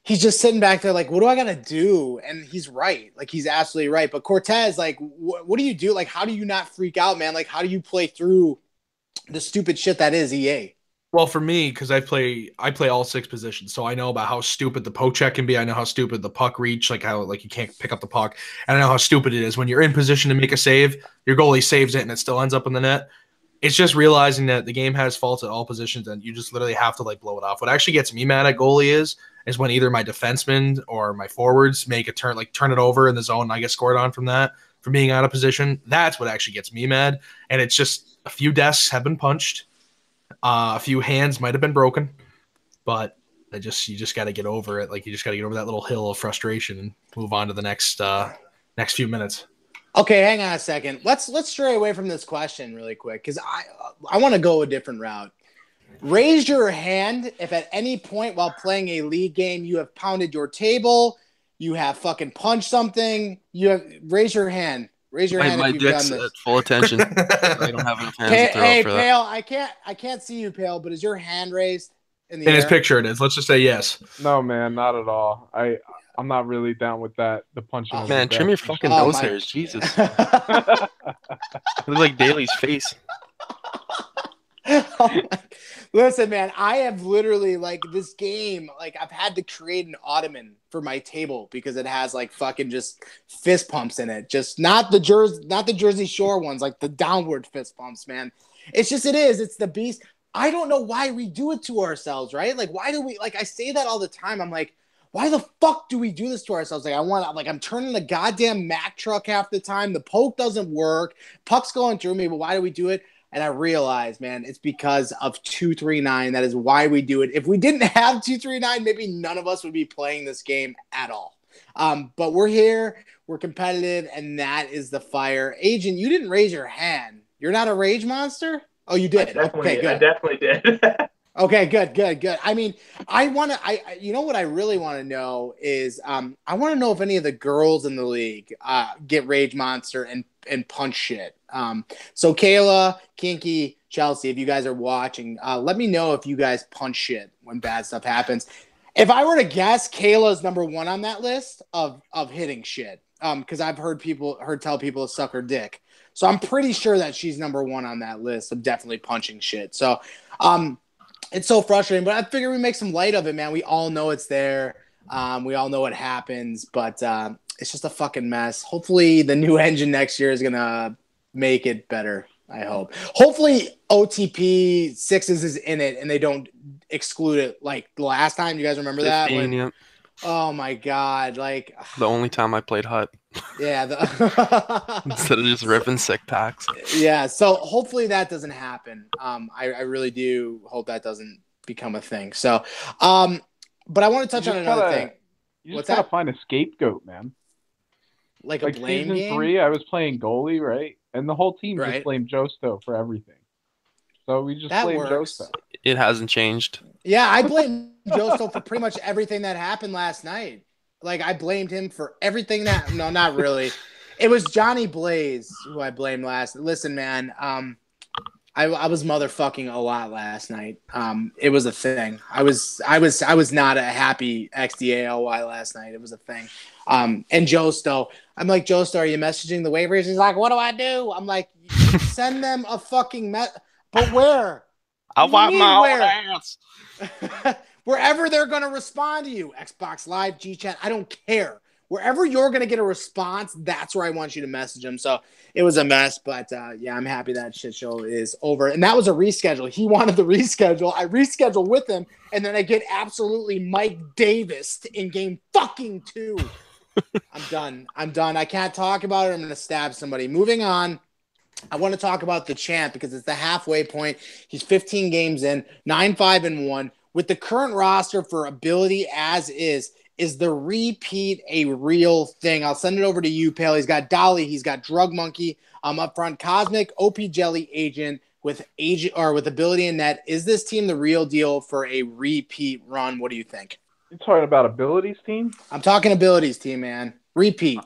he's just sitting back there, like, what do I gotta do? And he's right. Like he's absolutely right. But Cortez, like, what do you do? Like, how do you not freak out, man? Like, how do you play through the stupid shit that is EA? Well, for me, because I play all 6 positions, so I know about how stupid the poke check can be. I know how stupid the puck reach, like how like you can't pick up the puck, and I know how stupid it is when you're in position to make a save, your goalie saves it and it still ends up in the net. It's just realizing that the game has faults at all positions, and you just literally have to like blow it off. What actually gets me mad at goalie is when either my defensemen or my forwards make a turn, like turn it over in the zone, and I get scored on from that for being out of position. That's what actually gets me mad, and it's just a few desks have been punched. A few hands might have been broken, but you just got to get over it. Like you just got to get over that little hill of frustration and move on to the next few minutes. Okay, hang on a second. Let's stray away from this question really quick because I want to go a different route. Raise your hand if at any point while playing a league game you have pounded your table, you have fucking punched something. Raise your hand. Raise your hand My if you've done dick's this. at full attention. I don't have enough hands to throw Hey, up for that. Pale, I can't see you, Pale, but is your hand raised in the In air? his picture, it is. Let's just say yes. No, man, not at all. I'm not really down with that. The punching. Oh, of Man, the trim your deck. fucking Oh, nose my- hairs, Jesus. You look like Daly's face. Listen, man, I have literally like this game, like I've had to create an ottoman for my table because it has like fucking just fist pumps in it. Just not the Jersey Shore ones, like the downward fist pumps, man. It's the beast. I don't know why we do it to ourselves, right? Like, why do we, like, I say that all the time. I'm like, why the fuck do we do this to ourselves? Like, I'm turning the goddamn Mack truck half the time. The poke doesn't work. Puck's going through me, but why do we do it? And I realized, man, it's because of 239. That is why we do it. If we didn't have 239, maybe none of us would be playing this game at all. But we're here, we're competitive, and that is the fire. Agent, you didn't raise your hand. You're not a rage monster? Oh, you did. I definitely did. Okay, good. I mean, you know what I really want to know is, I want to know if any of the girls in the league get Rage Monster and punch shit. So Kayla, Kinky, Chelsea, if you guys are watching, let me know if you guys punch shit when bad stuff happens. If I were to guess, Kayla's number one on that list of hitting shit. Because I've heard tell people to suck her dick. So I'm pretty sure that she's number one on that list of definitely punching shit. So, it's so frustrating, but I figure we make some light of it, man. We all know it's there. We all know what happens, but it's just a fucking mess. Hopefully the new engine next year is going to make it better, I hope. Hopefully OTP 6s is in it and they don't exclude it like the last time. You guys remember that? 15, yep. Oh, my God. Like The only time I played Hut. Yeah. Instead of just ripping sick packs. Yeah. So hopefully that doesn't happen. I really do hope that doesn't become a thing. So, but I want to touch on another thing. You What's just gotta that? find a scapegoat, man. Like a blame season game? 3, I was playing goalie, right? And the whole team Right. just blamed Josto for everything. So we just That blamed works. Josto. It hasn't changed. Yeah, I blame Josto for pretty much everything that happened last night. Like, I blamed him for everything that – no, not really. It was Johnny Blaze who I blamed last. Listen, man, I was motherfucking a lot last night. It was a thing. I was not a happy XDALY last night. It was a thing. And Josto, I'm like, Josto, are you messaging the waivers? He's like, what do I do? I'm like, send them a fucking but where? I What do wipe you my mean, own where? ass. Wherever they're going to respond to you. Xbox Live, Gchat, I don't care. wherever you're going to get a response, that's where I want you to message him. So it was a mess, but yeah, I'm happy that shit show is over. And that was a reschedule. He wanted the reschedule. I rescheduled with him, and then I get absolutely Mike Davis in game fucking 2. I'm done. I can't talk about it. I'm going to stab somebody. Moving on. I want to talk about the champ because it's the halfway point. He's 15 games in, 9-5-1. With the current roster for ability as is the repeat a real thing? I'll send it over to you, Pale. He's got Dolly. He's got Drug Monkey. Up front, Cosmic, OP Jelly, Agent with ability and net. Is this team the real deal for a repeat run? What do you think? You're talking about abilities team? I'm talking abilities team, man. Repeat.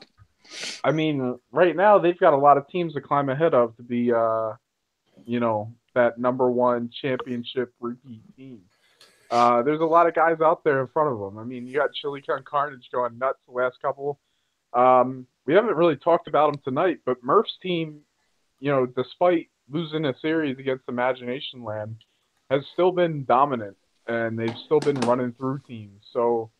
I mean, right now they've got a lot of teams to climb ahead of to be, that #1 championship repeat team. There's a lot of guys out there in front of them. I mean, you got Chili Con Carnage going nuts the last couple. We haven't really talked about them tonight, but Murph's team, despite losing a series against Imagination Land, has still been dominant, and they've still been running through teams. So,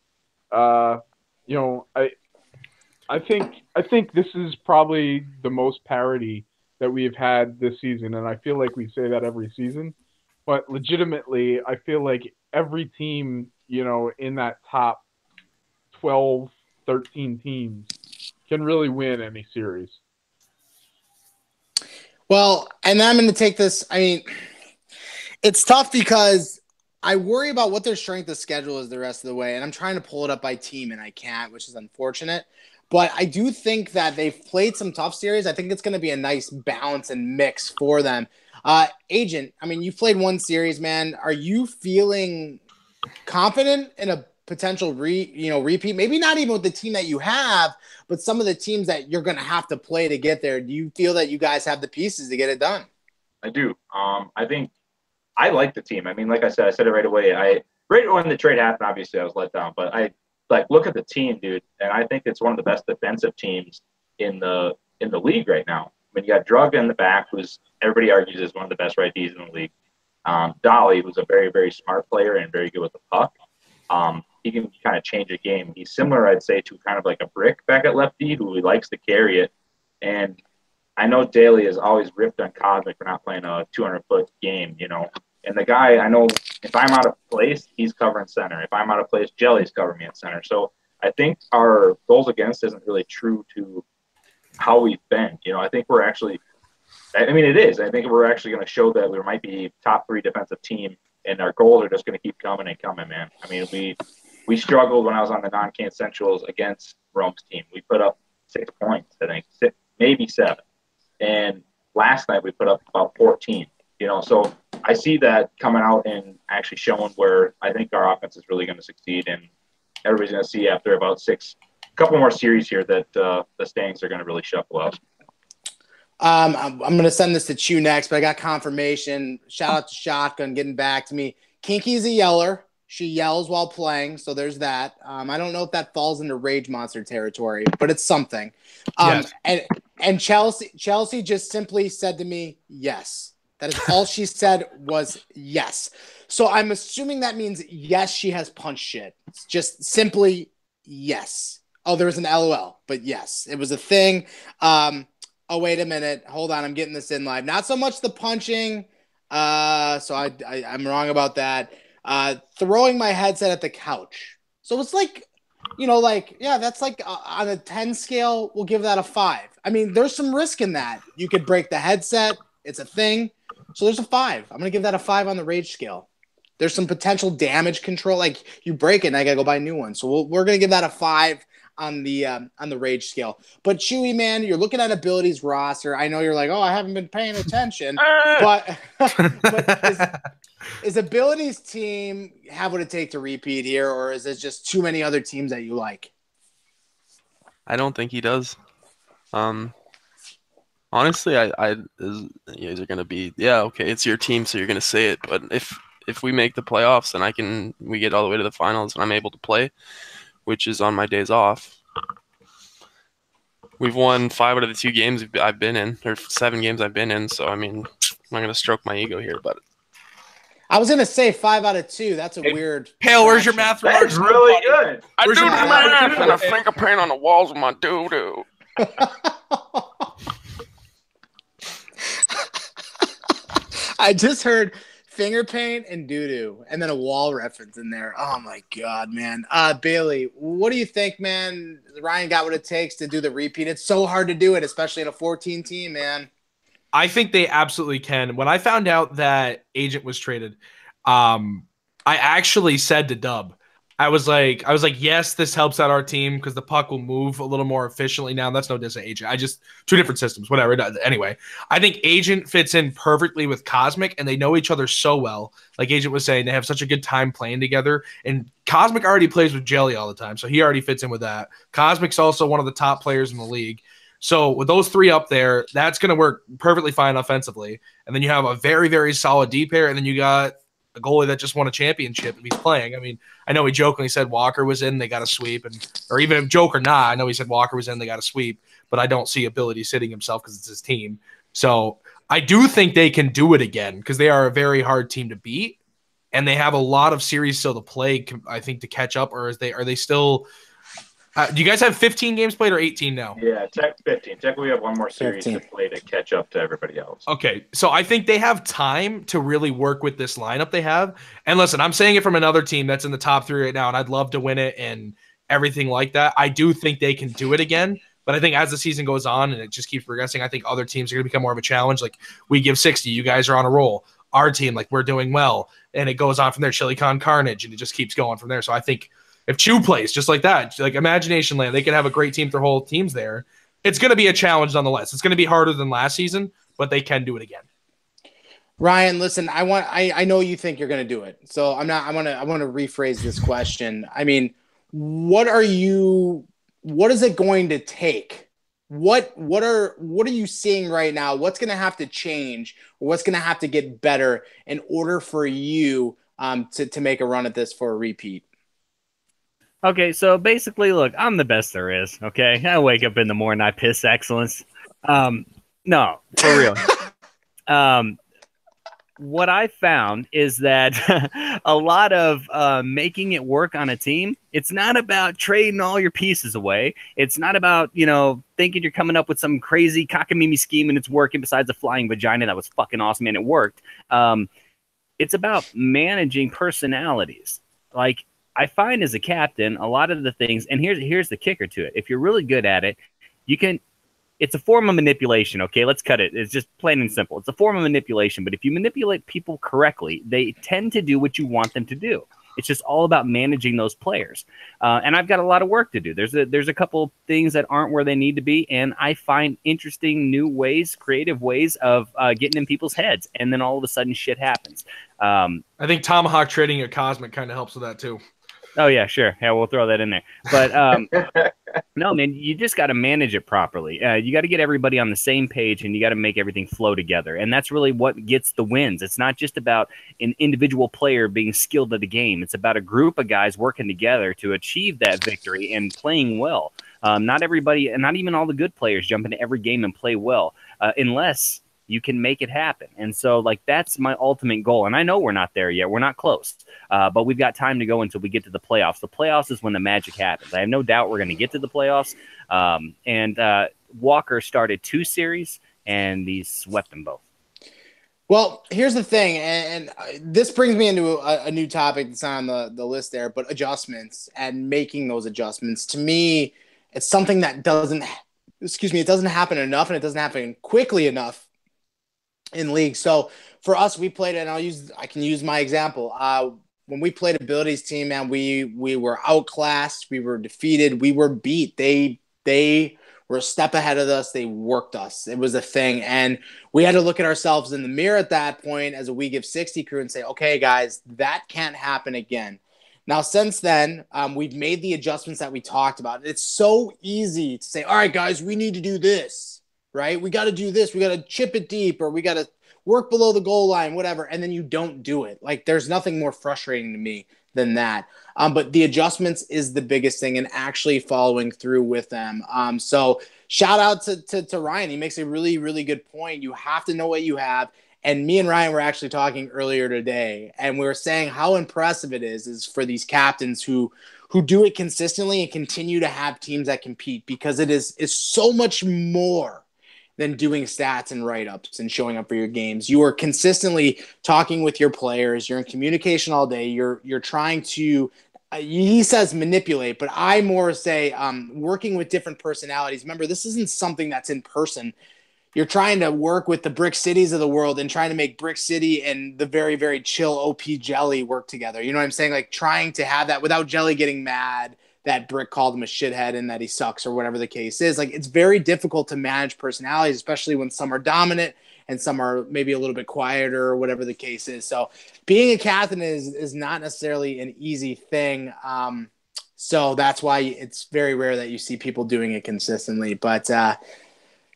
I think this is probably the most parity that we've had this season, and I feel like we say that every season. But legitimately, I feel like every team, in that top 12, 13 teams can really win any series. Well, and I'm going to take this. I mean, it's tough because I worry about what their strength of schedule is the rest of the way, and I'm trying to pull it up by team, and I can't, which is unfortunate. But I do think that they've played some tough series. I think it's going to be a nice balance and mix for them. Agent, I mean, you've played one series, man. Are you feeling confident in a potential repeat? Maybe not even with the team that you have, but some of the teams that you're going to have to play to get there. Do you feel that you guys have the pieces to get it done? I do. I think I like the team. I mean, like I said it right away. Right when the trade happened, obviously I was let down, but I look at the team, dude, and I think it's one of the best defensive teams in the league right now. I mean, you got Drug in the back, who's everybody argues is one of the best righties in the league. Dolly, who's a very, very smart player and very good with the puck. He can kind of change a game. He's similar, I'd say, to kind of like a Brick back at lefty who likes to carry it. And I know Daly has always ripped on Cosmic for not playing a 200-foot game, And the guy, I know if I'm out of place, he's covering center. If I'm out of place, Jelly's covering me at center. So I think our goals against isn't really true to how we've been. I think we're actually – I mean, it is. I think we're actually going to show that we might be top 3 defensive team, and our goals are just going to keep coming and coming, man. I mean, we struggled when I was on the non-can centrals against Rome's team. We put up 6 points, I think, 6, maybe 7. And last night we put up about 14, So I see that coming out and actually showing where I think our offense is really going to succeed, and everybody's going to see after about 6 – couple more series here that the standings are going to really shuffle out. I'm going to send this to Chew next, but I got confirmation. Shout out to Shotgun getting back to me. Kinky's a yeller. She yells while playing, so there's that. I don't know if that falls into Rage Monster territory, but it's something. Yes. And Chelsea just simply said to me, yes. That is all she said was yes. So I'm assuming that means yes, she has punched shit. It's just simply yes. Oh, there was an LOL, but yes, it was a thing. Oh, wait a minute. Hold on. I'm getting this in live. Not so much the punching. So I'm wrong about that. Throwing my headset at the couch. So it's like, that's like on a 10 scale, we'll give that a 5. I mean, there's some risk in that. You could break the headset. It's a thing. So there's a 5. I'm going to give that a 5 on the rage scale. There's some potential damage control. Like you break it and I got to go buy a new one. So we're going to give that a 5 on the rage scale. But Chewy, man, you're looking at abilities roster. I know you're like, oh, I haven't been paying attention, but is abilities team have what it takes to repeat here, or is it just too many other teams that you like? I don't think he does. Honestly, you guys are gonna be okay. It's your team, so you're gonna say it. But if we make the playoffs and we get all the way to the finals and I'm able to play, which is on my days off. We've won 5 out of the 2 games I've been in, or 7 games I've been in. So, I mean, I'm not going to stroke my ego here, but I was gonna say 5 out of 2. That's a Hey, weird. Pale, where's your fraction. math That's remarks? really good. I Where's do your the math? math and a finger paint on the walls of my doo-doo. I just heard finger paint and doo-doo, and then a wall reference in there. Oh my god, man. Bailey, what do you think, man? Ryan got what it takes to do the repeat. It's so hard to do it, especially in a 14 team, man. I think they absolutely can. When I found out that Agent was traded, I actually said to Dub, I was like, yes, this helps out our team because the puck will move a little more efficiently now. That's no diss at Agent. I just two different systems, whatever. Anyway, I think Agent fits in perfectly with Cosmic, and they know each other so well. Like Agent was saying, they have such a good time playing together. And Cosmic already plays with Jelly all the time, so he already fits in with that. Cosmic's also one of the top players in the league. So with those three up there, that's going to work perfectly fine offensively. And then you have a very, very solid D pair, and then you got a goalie that just won a championship if he's playing. I mean, I know he jokingly said Walker was in, they got a sweep, or even if joke or not, I know he said Walker was in, they got a sweep, but I don't see ability sitting himself because it's his team. So I do think they can do it again because they are a very hard team to beat, and they have a lot of series still to play, I think, to catch up. Or are they still do you guys have 15 games played or 18 now? Yeah, Tech 15. Tech, we have one more series 15. to play to catch up to everybody else. Okay, so I think they have time to really work with this lineup they have. And listen, I'm saying it from another team that's in the top 3 right now, and I'd love to win it and everything like that. I do think they can do it again, but I think as the season goes on and it just keeps progressing, I think other teams are going to become more of a challenge. Like, we give 60, you guys are on a roll. Our team, like, we're doing well, and it goes on from there. ChiliCon Carnage, and it just keeps going from there. So I think if Chew plays just like that, like Imagination Land, they could have a great team. Their whole team's there. It's going to be a challenge nonetheless. It's going to be harder than last season, but they can do it again. Ryan, listen, I know you think you're going to do it. So I want to rephrase this question. I mean, what is it going to take? What are you seeing right now? What's going to have to change, or what's going to have to get better in order for you to make a run at this for a repeat? Okay, so basically, look, I'm the best there is, okay? I wake up in the morning, I piss excellence. No, for real. What I found is that a lot of making it work on a team, it's not about trading all your pieces away. It's not about, thinking you're coming up with some crazy cockamamie scheme and it's working besides a flying vagina that was fucking awesome and it worked. It's about managing personalities. Like, I find as a captain, a lot of the things, and here's the kicker to it. If you're really good at it, it's a form of manipulation, okay? Let's cut it. It's just plain and simple. It's a form of manipulation, but if you manipulate people correctly, they tend to do what you want them to do. It's just all about managing those players. And I've got a lot of work to do. There's a couple things that aren't where they need to be, and I find interesting new ways, creative ways of getting in people's heads, and then all of a sudden shit happens. I think Tomahawk trading at Cosmic kind of helps with that too. Oh, yeah, sure. Yeah, we'll throw that in there. But no, man, you just got to manage it properly. You got to get everybody on the same page, and you got to make everything flow together. And that's really what gets the wins. It's not just about an individual player being skilled at the game. It's about a group of guys working together to achieve that victory and playing well. Not everybody, and not even all the good players jump into every game and play well, unless you can make it happen. And so, like, that's my ultimate goal. And I know we're not there yet. We're not close. But we've got time to go until we get to the playoffs. The playoffs is when the magic happens. I have no doubt we're going to get to the playoffs. And Walker started 2 series, and he swept them both. Well, here's the thing, and this brings me into a new topic that's on the list there, but adjustments and making those adjustments. To me, it's something that doesn't happen enough, and it doesn't happen quickly enough in league. So for us, we played, and I can use my example. When we played Abilities team, man, we were outclassed, we were defeated, we were beat. They were a step ahead of us. They worked us. It was a thing. And we had to look at ourselves in the mirror at that point as a We Give 60 crew and say, okay, guys, that can't happen again. Now, since then, we've made the adjustments that we talked about. It's so easy to say, all right, guys, we need to do this, right? We got to do this. We got to chip it deep, or we got to work below the goal line, whatever. And then you don't do it. Like, there's nothing more frustrating to me than that. But the adjustments is the biggest thing, and actually following through with them. So shout out to Ryan. He makes a really, really good point. You have to know what you have, And me and Ryan were actually talking earlier today, and we were saying how impressive it is for these captains who do it consistently and continue to have teams that compete, because it's so much more than doing stats and write-ups and showing up for your games. You are consistently talking with your players. You're in communication all day. You're trying to, he says manipulate, but I more say working with different personalities. Remember, this isn't something that's in person. You're trying to work with the Brick Cities of the world and trying to make Brick City and the very, very chill OP Jelly work together. You know what I'm saying? Like trying to have that without Jelly getting mad that Brick called him a shithead and that he sucks or whatever the case is. Like, it's very difficult to manage personalities, especially when some are dominant and some are maybe a little bit quieter or whatever the case is. So being a captain is not necessarily an easy thing. So that's why it's very rare that you see people doing it consistently. But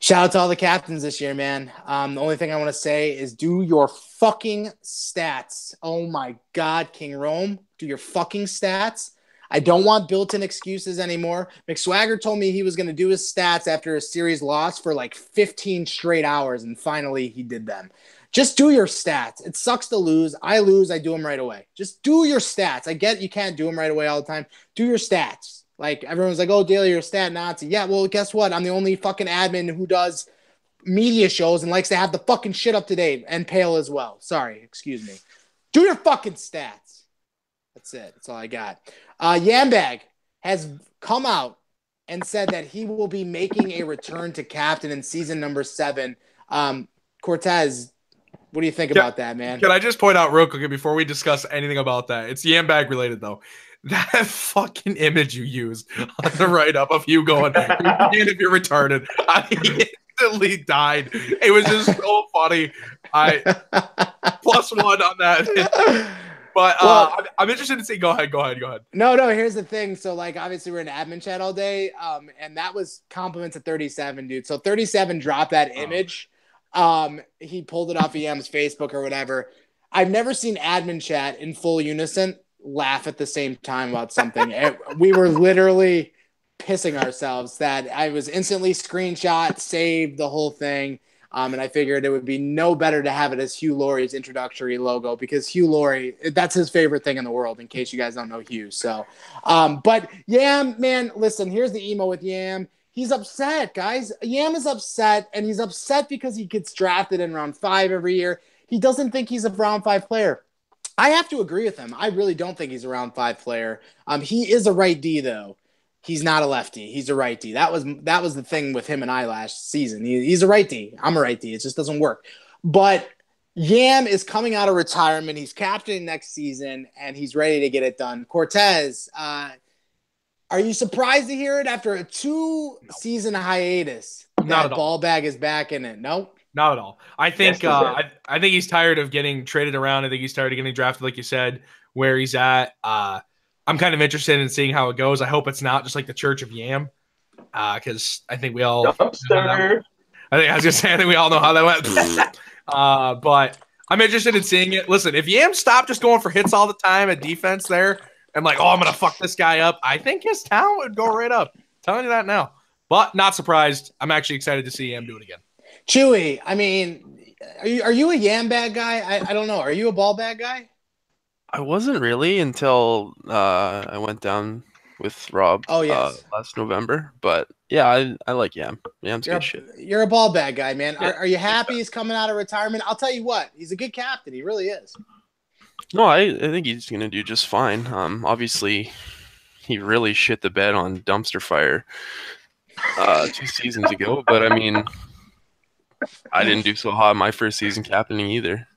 shout out to all the captains this year, man. The only thing I want to say is do your fucking stats. Oh my God, King Rome, do your fucking stats. I don't want built-in excuses anymore. McSwagger told me he was going to do his stats after a series loss for like 15 straight hours, and finally he did them. Just do your stats. It sucks to lose. I lose, I do them right away. Just do your stats. I get you can't do them right away all the time. Do your stats. Like, everyone's like, oh, Daly, you're a stat Nazi. Yeah, well, guess what? I'm the only fucking admin who does media shows and likes to have the fucking shit up to date, and Pale as well. Sorry, excuse me. Do your fucking stats. That's it. That's all I got. Yambag has come out and said that he will be making a return to captain in season number 7. Cortez, what do you think about that, man? Can I just point out real quick before we discuss anything about that? It's Yambag related, though. That fucking image you used on the write-up of you going, and if you're retarded, I instantly died. It was just so funny. I +1 on that. But I'm interested to see. Go ahead. No, here's the thing. So, like, obviously we're in admin chat all day, and that was compliments of 37, dude. So 37 dropped that image. He pulled it off EM's Facebook or whatever. I've never seen admin chat in full unison laugh at the same time about something. We were literally pissing ourselves that I was instantly screenshot, saved the whole thing. And I figured it would be no better to have it as Hugh Laurie's introductory logo, because Hugh Laurie, that's his favorite thing in the world, in case you guys don't know Hugh. So, but Yam, man, listen, here's the emo with Yam. He's upset, guys. Yam is upset, and he's upset because he gets drafted in round 5 every year. He doesn't think he's a round 5 player. I have to agree with him. I really don't think he's a round 5 player. He is a right D, though. He's not a lefty. He's a right D. That was the thing with him and I last season. He's a right D. I'm a right D. It just doesn't work. But Yam is coming out of retirement. He's captaining next season, and he's ready to get it done. Cortez, are you surprised to hear it after a 2-season hiatus that ball bag is back in it? No? Not at all. I think I think he's tired of getting traded around. I think he's tired of getting drafted, like you said, where he's at. I'm kind of interested in seeing how it goes. I hope it's not just like the Church of Yam, because I think we all. Dumpster. I think we all know how that went. But I'm interested in seeing it. Listen, if Yam stopped just going for hits all the time at defense there, and like, oh, I'm gonna fuck this guy up, I think his talent would go right up. I'm telling you that now. But not surprised. I'm actually excited to see Yam do it again. Chewy, I mean, are you a Yam bag guy? I don't know. Are you a ball bag guy? I wasn't really until I went down with Rob last November. But yeah, I like Yam. Yam's good shit. You're a ball bag guy, man. Yeah. Are you happy he's coming out of retirement? I'll tell you what, he's a good captain. He really is. No, I think he's going to do just fine. Obviously, he really shit the bed on Dumpster Fire 2 seasons ago. But, I mean, I didn't do so hot my first season captaining either.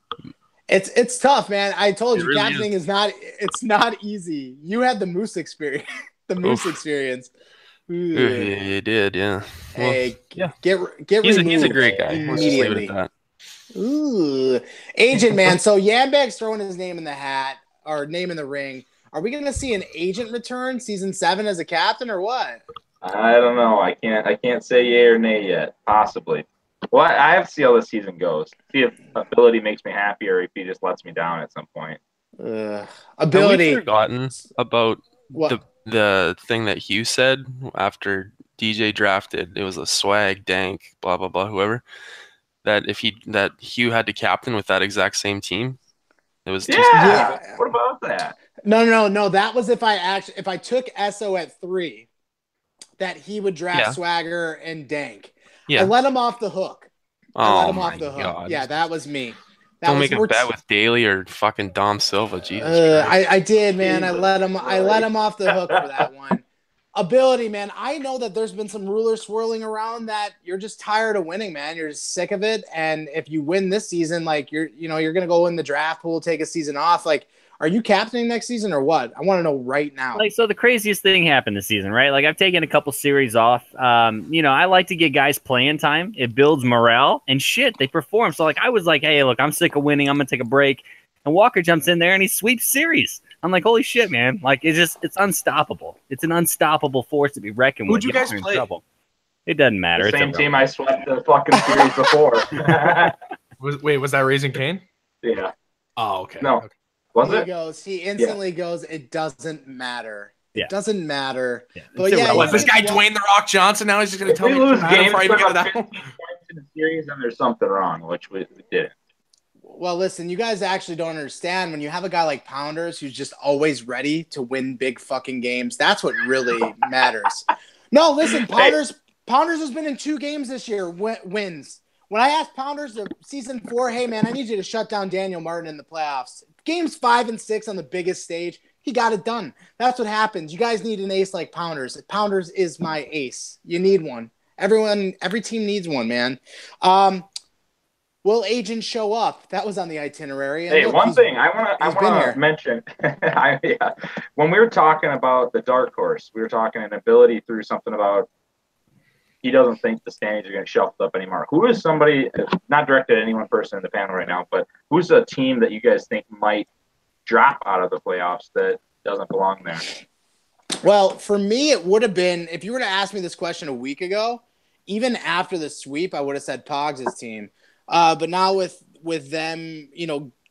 It's tough, man. I told you, really captaining is not easy. You had the Moose experience. Experience. You did, yeah. Hey, well, get he's a great guy. Let's just leave it at that. Ooh, agent, man. So Yambag's throwing his name in the hat, or name in the ring. Are we going to see an agent return season 7 as a captain, or what? I don't know. I can't say yay or nay yet. Possibly. Well, I have to see how the season goes. See if ability makes me happy, or if he just lets me down at some point. Ability. Have we forgotten about what? the thing that Hugh said after DJ drafted? It was a swag, dank, blah blah blah, whoever. that Hugh had to captain with that exact same team? It was Yeah. What about that? No. That was if I took Esso at 3, that he would draft Swagger and Dank. Yeah. I let him off the hook. Oh my God. Yeah, that was me. Don't make a bet with Daly or fucking Dom Silva. Jesus Christ. I did, man. I let him off the hook for that one. Ability, man. I know that there's been some rulers swirling around that you're just tired of winning, man. You're just sick of it. And if you win this season, like you're gonna go in the draft pool, take a season off. Like, are you captaining next season or what? I want to know right now. Like, so the craziest thing happened this season, right? Like, I've taken a couple series off. I like to get guys playing time. It builds morale and shit. They perform. So like, I was like, hey, look, I'm sick of winning. I'm gonna take a break. And Walker jumps in there and he sweeps series. I'm like, holy shit, man. Like, it's unstoppable. It's an unstoppable force to be reckoned with. Who'd you guys play? It doesn't matter. The same team I swept the fucking series before. Was that Raising Cane? Yeah. Oh, okay. No. Okay. Was He instantly goes, it doesn't matter. Yeah. It doesn't matter. Yeah. But yeah, Was this guy Dwayne the Rock Johnson? Now he's just going to tell me we lose games before I even get it out. points in the series, and there's something wrong, which we didn't. Well, listen, you guys actually don't understand when you have a guy like Pounders who's just always ready to win big fucking games. That's what really matters. No, listen, Pounders has been in 2 games this year, wins. When I asked Pounders of season 4, hey, man, I need you to shut down Daniel Martin in the playoffs. Games 5 and 6 on the biggest stage, he got it done. That's what happens. You guys need an ace like Pounders. Pounders is my ace. You need one. Every team needs one, man. Will Agent show up? That was on the itinerary. And hey, look, one thing I want to mention. When we were talking about the dark horse, we were talking an ability through something about he doesn't think the standings are going to shuffle up anymore. Who is somebody, not directed at any one person in the panel right now, but who's a team that you guys think might drop out of the playoffs that doesn't belong there? Well, for me, it would have been, if you were to ask me this question a week ago, even after the sweep, I would have said Pogs' team. But now with them,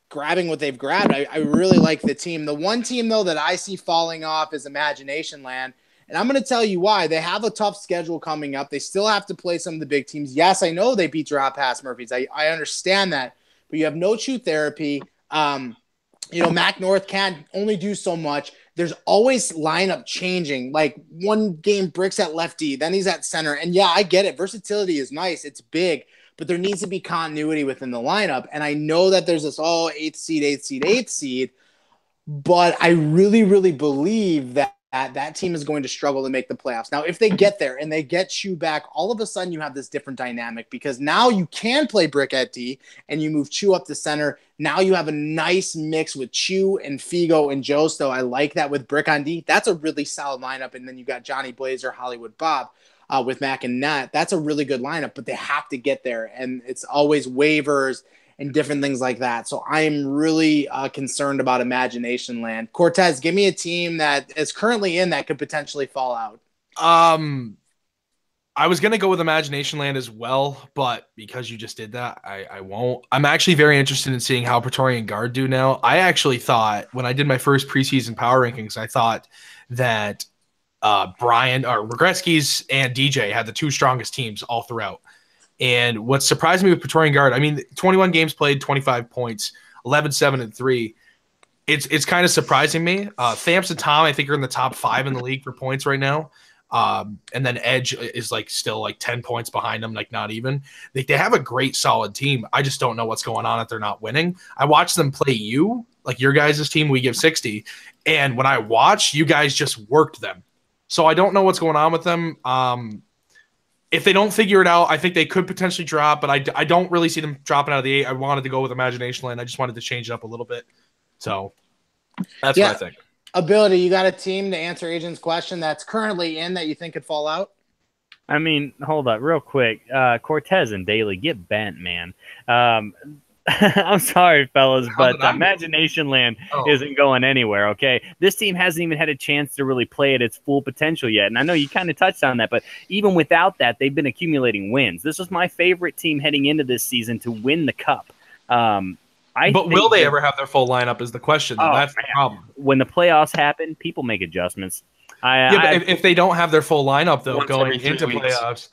grabbing what they've grabbed, I really like the team. The one team, though, that I see falling off is Imagination Land. And I'm going to tell you why. They have a tough schedule coming up. They still have to play some of the big teams. Yes, I know they beat Drop Pass Murphys. I understand that. But you have no true therapy. Mac North can only do so much. There's always lineup changing. Like one game, Brick's at lefty, then he's at center. And yeah, I get it. Versatility is nice. It's big. But there needs to be continuity within the lineup. And I know that there's this 8th seed. But I really, really believe that team is going to struggle to make the playoffs. Now, if they get there and they get Chew back, all of a sudden you have this different dynamic because now you can play Brick at D and you move Chew up the center. Now you have a nice mix with Chew and Figo and Josto. I like that with Brick on D. That's a really solid lineup. And then you got Johnny Blazer, Hollywood Bob. With Mac and Nat, that's a really good lineup, but they have to get there, and it's always waivers and different things like that. So I am really concerned about Imagination Land. Cortez, give me a team that is currently in that could potentially fall out. I was going to go with Imagination Land as well, but because you just did that, I won't. I'm actually very interested in seeing how Praetorian Guard do now. I actually thought when I did my first preseason power rankings, I thought that Brian or Regreski's and DJ had the 2 strongest teams all throughout. And what surprised me with Praetorian Guard, 21 games played, 25 points, 11, 7, and 3. It's kind of surprising me. Thamps and Tom, I think, are in the top 5 in the league for points right now. And then Edge is still 10 points behind them, not even. They have a great, solid team. I just don't know what's going on if they're not winning. I watched them play you, your guys' team, we give 60. And when I watched, you guys just worked them. So I don't know what's going on with them. If they don't figure it out, I think they could potentially drop, but I don't really see them dropping out of the 8. I wanted to go with Imagination Land. I just wanted to change it up a little bit. So that's what I think. Ability, you got a team to answer Agent's question that's currently in that you think could fall out? Hold up real quick. Cortez and Daly, get bent, man. I'm sorry, fellas, but Imagination Land isn't going anywhere, okay? This team hasn't even had a chance to really play at its full potential yet, and I know you kind of touched on that, but even without that, they've been accumulating wins. This was my favorite team heading into this season to win the Cup. But will they ever have their full lineup is the question. That's the problem. When the playoffs happen, people make adjustments. But if they don't have their full lineup, though, going into playoffs,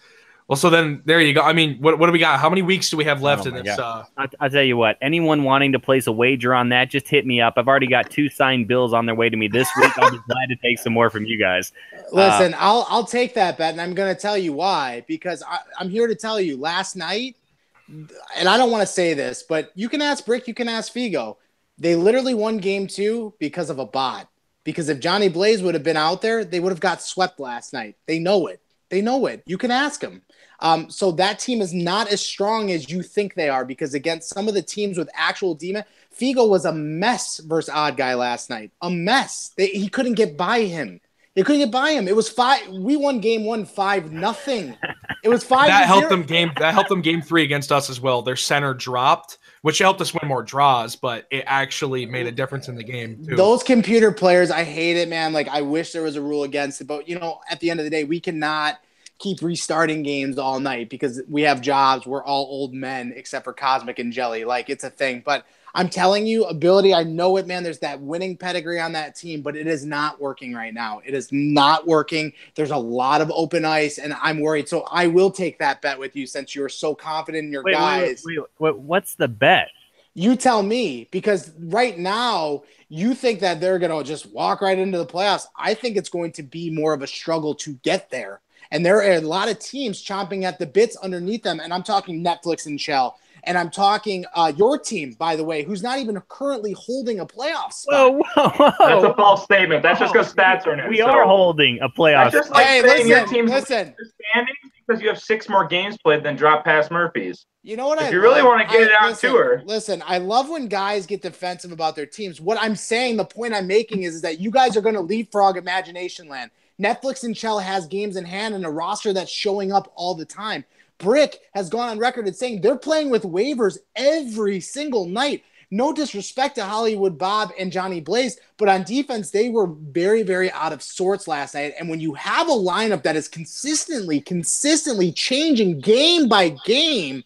Well, so then there you go. I mean, what do we got? How many weeks do we have left in my this? God. I'll tell you what. Anyone wanting to place a wager on that, just hit me up. I've already got 2 signed bills on their way to me this week. I'll be glad to take some more from you guys. Listen, I'll take that bet, and I'm going to tell you why. Because I'm here to tell you, last night, and I don't want to say this, but you can ask Brick, you can ask Figo. They literally won game 2 because of a bot. Because if Johnny Blaze would have been out there, they would have got swept last night. They know it. They know it. You can ask them. So that team is not as strong as you think they are, because against some of the teams with actual demon, Figo was a mess versus Odd Guy last night. A mess. He couldn't get by him. They couldn't get by him. It was 5. We won game 1 5-0. It was 5. That helped them game 3 against us as well. Their center dropped, which helped us win more draws, but it actually made a difference in the game too. Those computer players, I hate it, man. Like, I wish there was a rule against it, but at the end of the day, we cannot keep restarting games all night because we have jobs. We're all old men except for Cosmic and Jelly. Like, it's a thing. But I'm telling you, ability, I know it, man. There's that winning pedigree on that team, but it is not working right now. It is not working. There's a lot of open ice, and I'm worried. So I will take that bet with you since you're so confident in your guys. Wait, what's the bet? You tell me, because right now you think that they're going to just walk right into the playoffs. I think it's going to be more of a struggle to get there. And there are a lot of teams chomping at the bits underneath them. And I'm talking Netflix and Shell. And I'm talking your team, by the way, who's not even currently holding a playoff spot. Whoa. That's a false statement. That's just because stats are in it. We are holding a playoff That's just spot. like Hey, saying your listen, team's listen. standing because you have 6 more games played than drop past Murphy's. You know what If you really want to get it on tour. Listen, I love when guys get defensive about their teams. What I'm saying, the point I'm making is that you guys are going to leapfrog Imagination Land. Netflix and Shell has games in hand and a roster that's showing up all the time. Brick has gone on record as saying they're playing with waivers every single night. No disrespect to Hollywood Bob and Johnny Blaze, but on defense, they were very, very out of sorts last night. And when you have a lineup that is consistently changing game by game,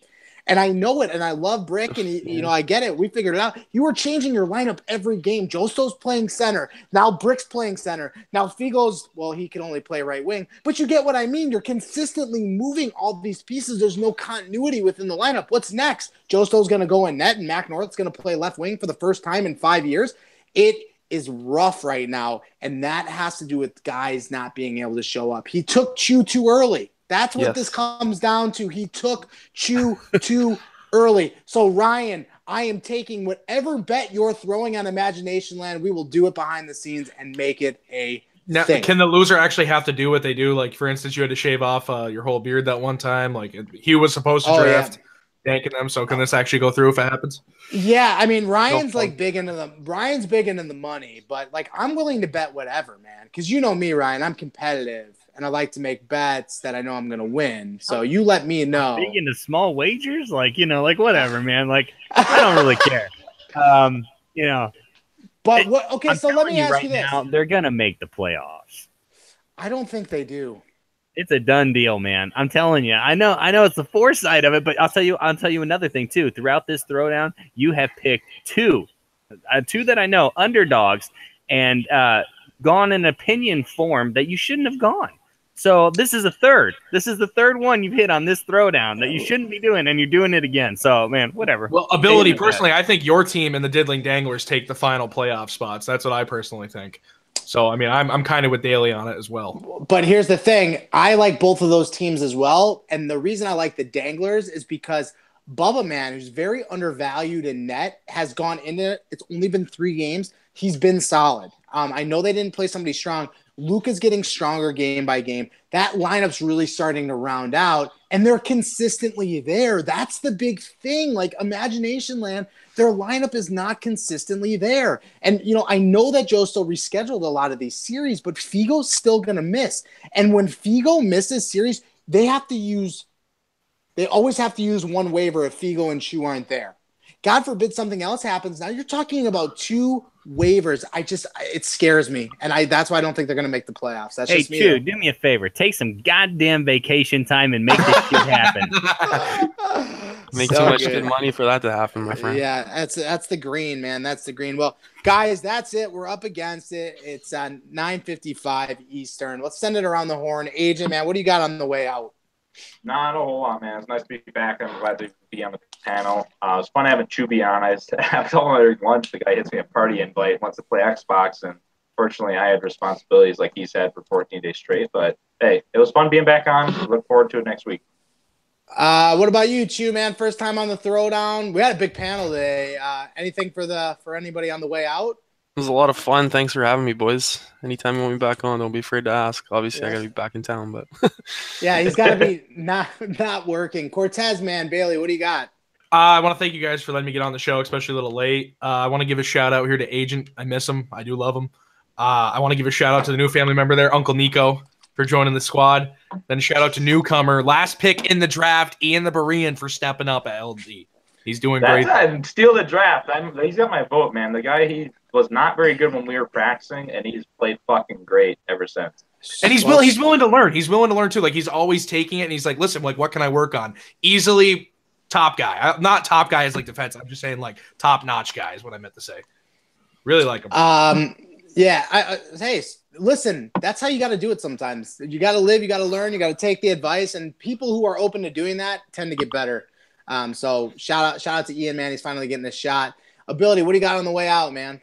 and I know it, and I love Brick, and I get it. We figured it out. You were changing your lineup every game. Josto's playing center. Now Brick's playing center. Now Figo's, well, he can only play right wing. But you get what I mean. You're consistently moving all these pieces. There's no continuity within the lineup. What's next? Josto's going to go in net, and Mac North's going to play left wing for the first time in 5 years. It is rough right now, and that has to do with guys not being able to show up. He took Chu too early. That's what this comes down to. He took Chu too early. So, Ryan, I am taking whatever bet you're throwing on Imagination Land. We will do it behind the scenes and make it a now, thing. Can the loser actually have to do what they do? Like, for instance, you had to shave off your whole beard that one time. Like, he was supposed to draft thanking them. So, can this actually go through if it happens? Yeah, I mean, Ryan's big into the money, but like, I'm willing to bet whatever, man. Because you know me, Ryan, I'm competitive. And I like to make bets that I know I'm going to win. So you let me know. Big into small wagers? Like, like whatever, man. Like, I don't really care. But what? Okay, I'm so let me ask right you this. now, they're going to make the playoffs. I don't think they do. It's a done deal, man. I'm telling you. I know it's the foresight of it, but I'll tell you another thing too. Throughout this throwdown, you have picked two that I know, underdogs, and gone in opinion form that you shouldn't have gone. So this is a third. This is the third one you've hit on this throwdown that you shouldn't be doing, and you're doing it again. So, man, whatever. Well, ability, personally, I think your team and the Diddling Danglers take the final playoff spots. That's what I personally think. So, I mean, I'm kind of with Daly on it as well. But here's the thing. I like both of those teams as well. And the reason I like the Danglers is because Bubba Man, who's very undervalued in net, has gone into it. It's only been 3 games. He's been solid. I know they didn't play somebody strong. Luka's getting stronger game by game. That lineup's really starting to round out, and they're consistently there. That's the big thing. Like, Imagination Land, their lineup is not consistently there. And, I know that Joe still rescheduled a lot of these series, but Figo's still going to miss. And when Figo misses series, they always have to use one waiver if Figo and Chu aren't there. God forbid something else happens. Now you're talking about 2 waivers. It scares me. And that's why I don't think they're going to make the playoffs. That's just me. Hey, Chu, do me a favor. Take some goddamn vacation time and make this shit happen. Make too much good money for that to happen, my friend. Yeah, that's the green, man. That's the green. Well, guys, that's it. We're up against it. It's 9:55 Eastern. Let's send it around the horn. Agent, man, what do you got on the way out? Not a whole lot, man. It's nice to be back. I'm glad to be on the panel. It was fun having Chubby on. I told him at lunch, the guy hits me a party invite, wants to play Xbox, and fortunately I had responsibilities like he's had for 14 days straight. But hey, it was fun being back on. Look forward to it next week. What about you, Chew, man? First time on the Throwdown. We had a big panel today. Anything for anybody on the way out? It was a lot of fun. Thanks for having me, boys. Anytime you want me back on, don't be afraid to ask. Obviously, I got to be back in town, but yeah, he's got to be not working. Cortez, man, Bailey, what do you got? I want to thank you guys for letting me get on the show, especially a little late. I want to give a shout out here to Agent. I miss him. I do love him. I want to give a shout out to the new family member there, Uncle Nico, for joining the squad. Then a shout out to newcomer, last pick in the draft, Ian the Berean, for stepping up at LD. He's doing great. Steal the draft. He's got my vote, man. The guy, he was not very good when we were practicing, and he's played fucking great ever since. And he's willing to learn. He's willing to learn too. Like, he's always taking it, and he's like, listen, like, what can I work on? Easily top guy. Not top guy as like defense. I'm just saying like top notch guy is what I meant to say. Really like him. Yeah. Hey, listen, that's how you got to do it sometimes. You got to live, you got to learn, you got to take the advice, and people who are open to doing that tend to get better. So shout out to Ian, man. He's finally getting a shot. Ability, what do you got on the way out, man?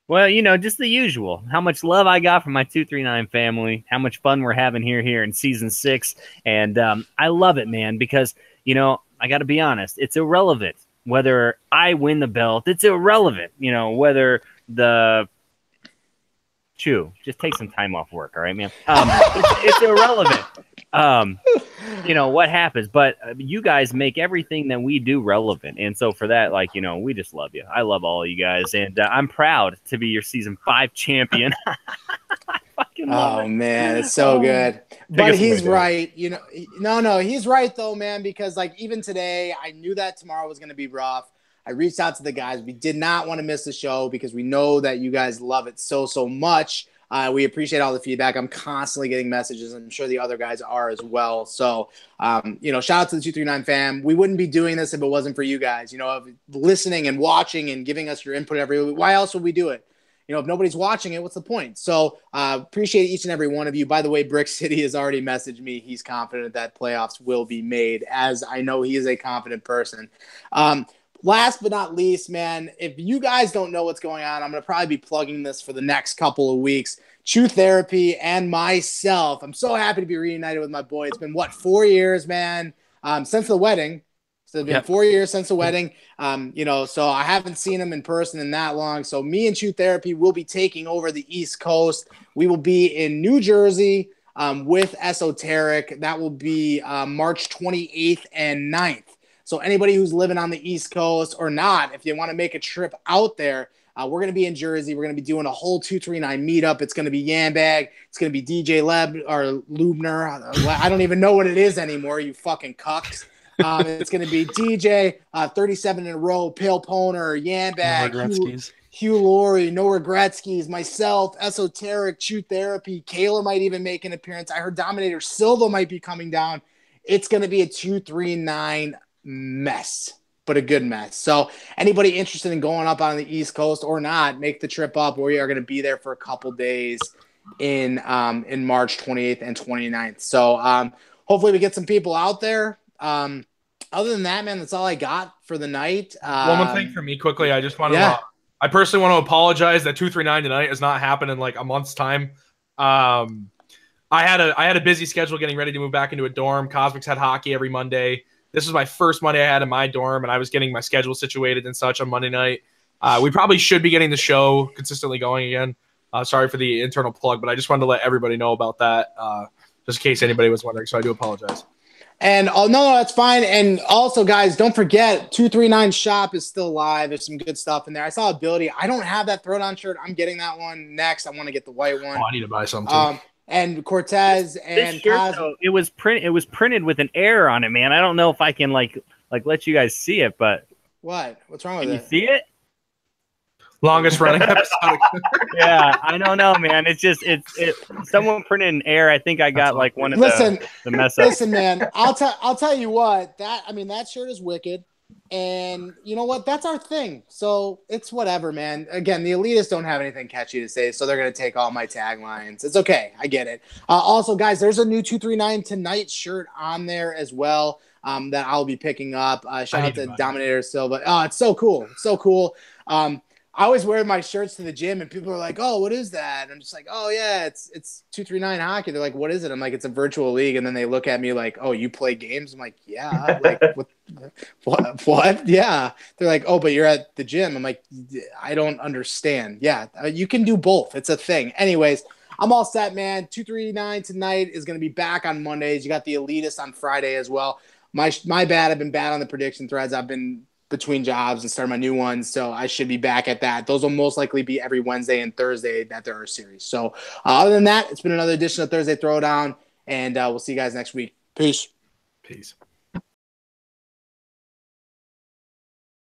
Well, you know, just the usual. How much love I got from my 239 family. How much fun we're having here in season 6. And I love it, man, because, you know, I got to be honest. It's irrelevant whether I win the belt. It's irrelevant, you know, whether the Chew, just take some time off work, all right, man? It's irrelevant. You know, what happens, but you guys make everything that we do relevant. And so for that, like, you know, we just love you. I love all of you guys. And I'm proud to be your season 5 champion. I fucking love it. Man, it's so good. But he's right. You know, no, he's right though, man, because like even today, I knew that tomorrow was going to be rough. I reached out to the guys. We did not want to miss the show because we know that you guys love it so much. We appreciate all the feedback. I'm constantly getting messages. I'm sure the other guys are as well. So, you know, shout out to the 239 fam. We wouldn't be doing this if it wasn't for you guys, you know, listening and watching and giving us your input every week. Why else would we do it? You know, if nobody's watching it, what's the point? So appreciate each and every one of you. By the way, Brick City has already messaged me. He's confident that playoffs will be made, as I know he is a confident person. Last but not least, man, if you guys don't know what's going on, I'm going to probably be plugging this for the next couple of weeks. True Therapy and myself. I'm so happy to be reunited with my boy. It's been, 4 years, man, since the wedding. So it's been 4 years since the wedding. You know, so I haven't seen him in person in that long. So me and True Therapy will be taking over the East Coast. We will be in New Jersey with Esoteric. That will be March 28th and 9th. So anybody who's living on the East Coast or not, if you want to make a trip out there, we're going to be in Jersey. We're going to be doing a whole 239 meetup. It's going to be Yambag. It's going to be DJ Leb or Lubner. I don't even know what it is anymore, you fucking cucks. It's going to be DJ, 37 in a row, Pale Poner, Yambag, Hugh Laurie, No Regretskis, myself, Esoteric, True Therapy. Kayla might even make an appearance. I heard Dominator Silva might be coming down. It's going to be a 239 mess, but a good mess. So anybody interested in going up on the East Coast or not, make the trip up. We are going to be there for a couple days in March 28th and 29th. So hopefully we get some people out there. Other than that, man, that's all I got for the night. One more thing for me quickly. I just want to I personally want to apologize that 239 tonight has not happened in like a month's time. I had a busy schedule getting ready to move back into a dorm. Cosmics had hockey every Monday. This was my first Monday I had in my dorm, and I was getting my schedule situated and such on Monday night. We probably should be getting the show consistently going again. Sorry for the internal plug, but I just wanted to let everybody know about that, just in case anybody was wondering. So I do apologize. And no, that's fine. And also, guys, don't forget 239 shop is still live. There's some good stuff in there. I saw Ability. I don't have that Throwdown shirt. I'm getting that one next. I want to get the white one. Oh, I need to buy some too. And Cortez and shirt, though, it was printed with an error on it, man. I don't know if I can like let you guys see it, but what's wrong with it? You see it? Longest running episode. Yeah, I don't know, man. It's just someone printed an error. I think I got like one of the mess ups. Listen, man. I'll tell you what, that shirt is wicked. And you know what? That's our thing. So it's whatever, man. Again, the elitists don't have anything catchy to say, so they're going to take all my taglines. It's okay. I get it. Also, guys, there's a new 239 Tonight shirt on there as well that I'll be picking up. Shout out to Dominator Silva. Oh, it's so cool. It's so cool. I always wear my shirts to the gym, and people are like, "Oh, what is that?" And I'm just like, "Oh yeah, it's 239 hockey." They're like, "What is it?" I'm like, "It's a virtual league." And then they look at me like, "Oh, you play games?" I'm like, "Yeah." Like, what? Yeah. They're like, "Oh, but you're at the gym." I'm like, "I don't understand." Yeah, you can do both. It's a thing. Anyways, I'm all set, man. 239 Tonight is going to be back on Mondays. You got the Elitist on Friday as well. My bad. I've been bad on the prediction threads. I've been between jobs and start my new ones, so I should be back at that. Those will most likely be every Wednesday and Thursday that there are series. So other than that, it's been another edition of Thursday Throwdown, and we'll see you guys next week. Peace. Peace.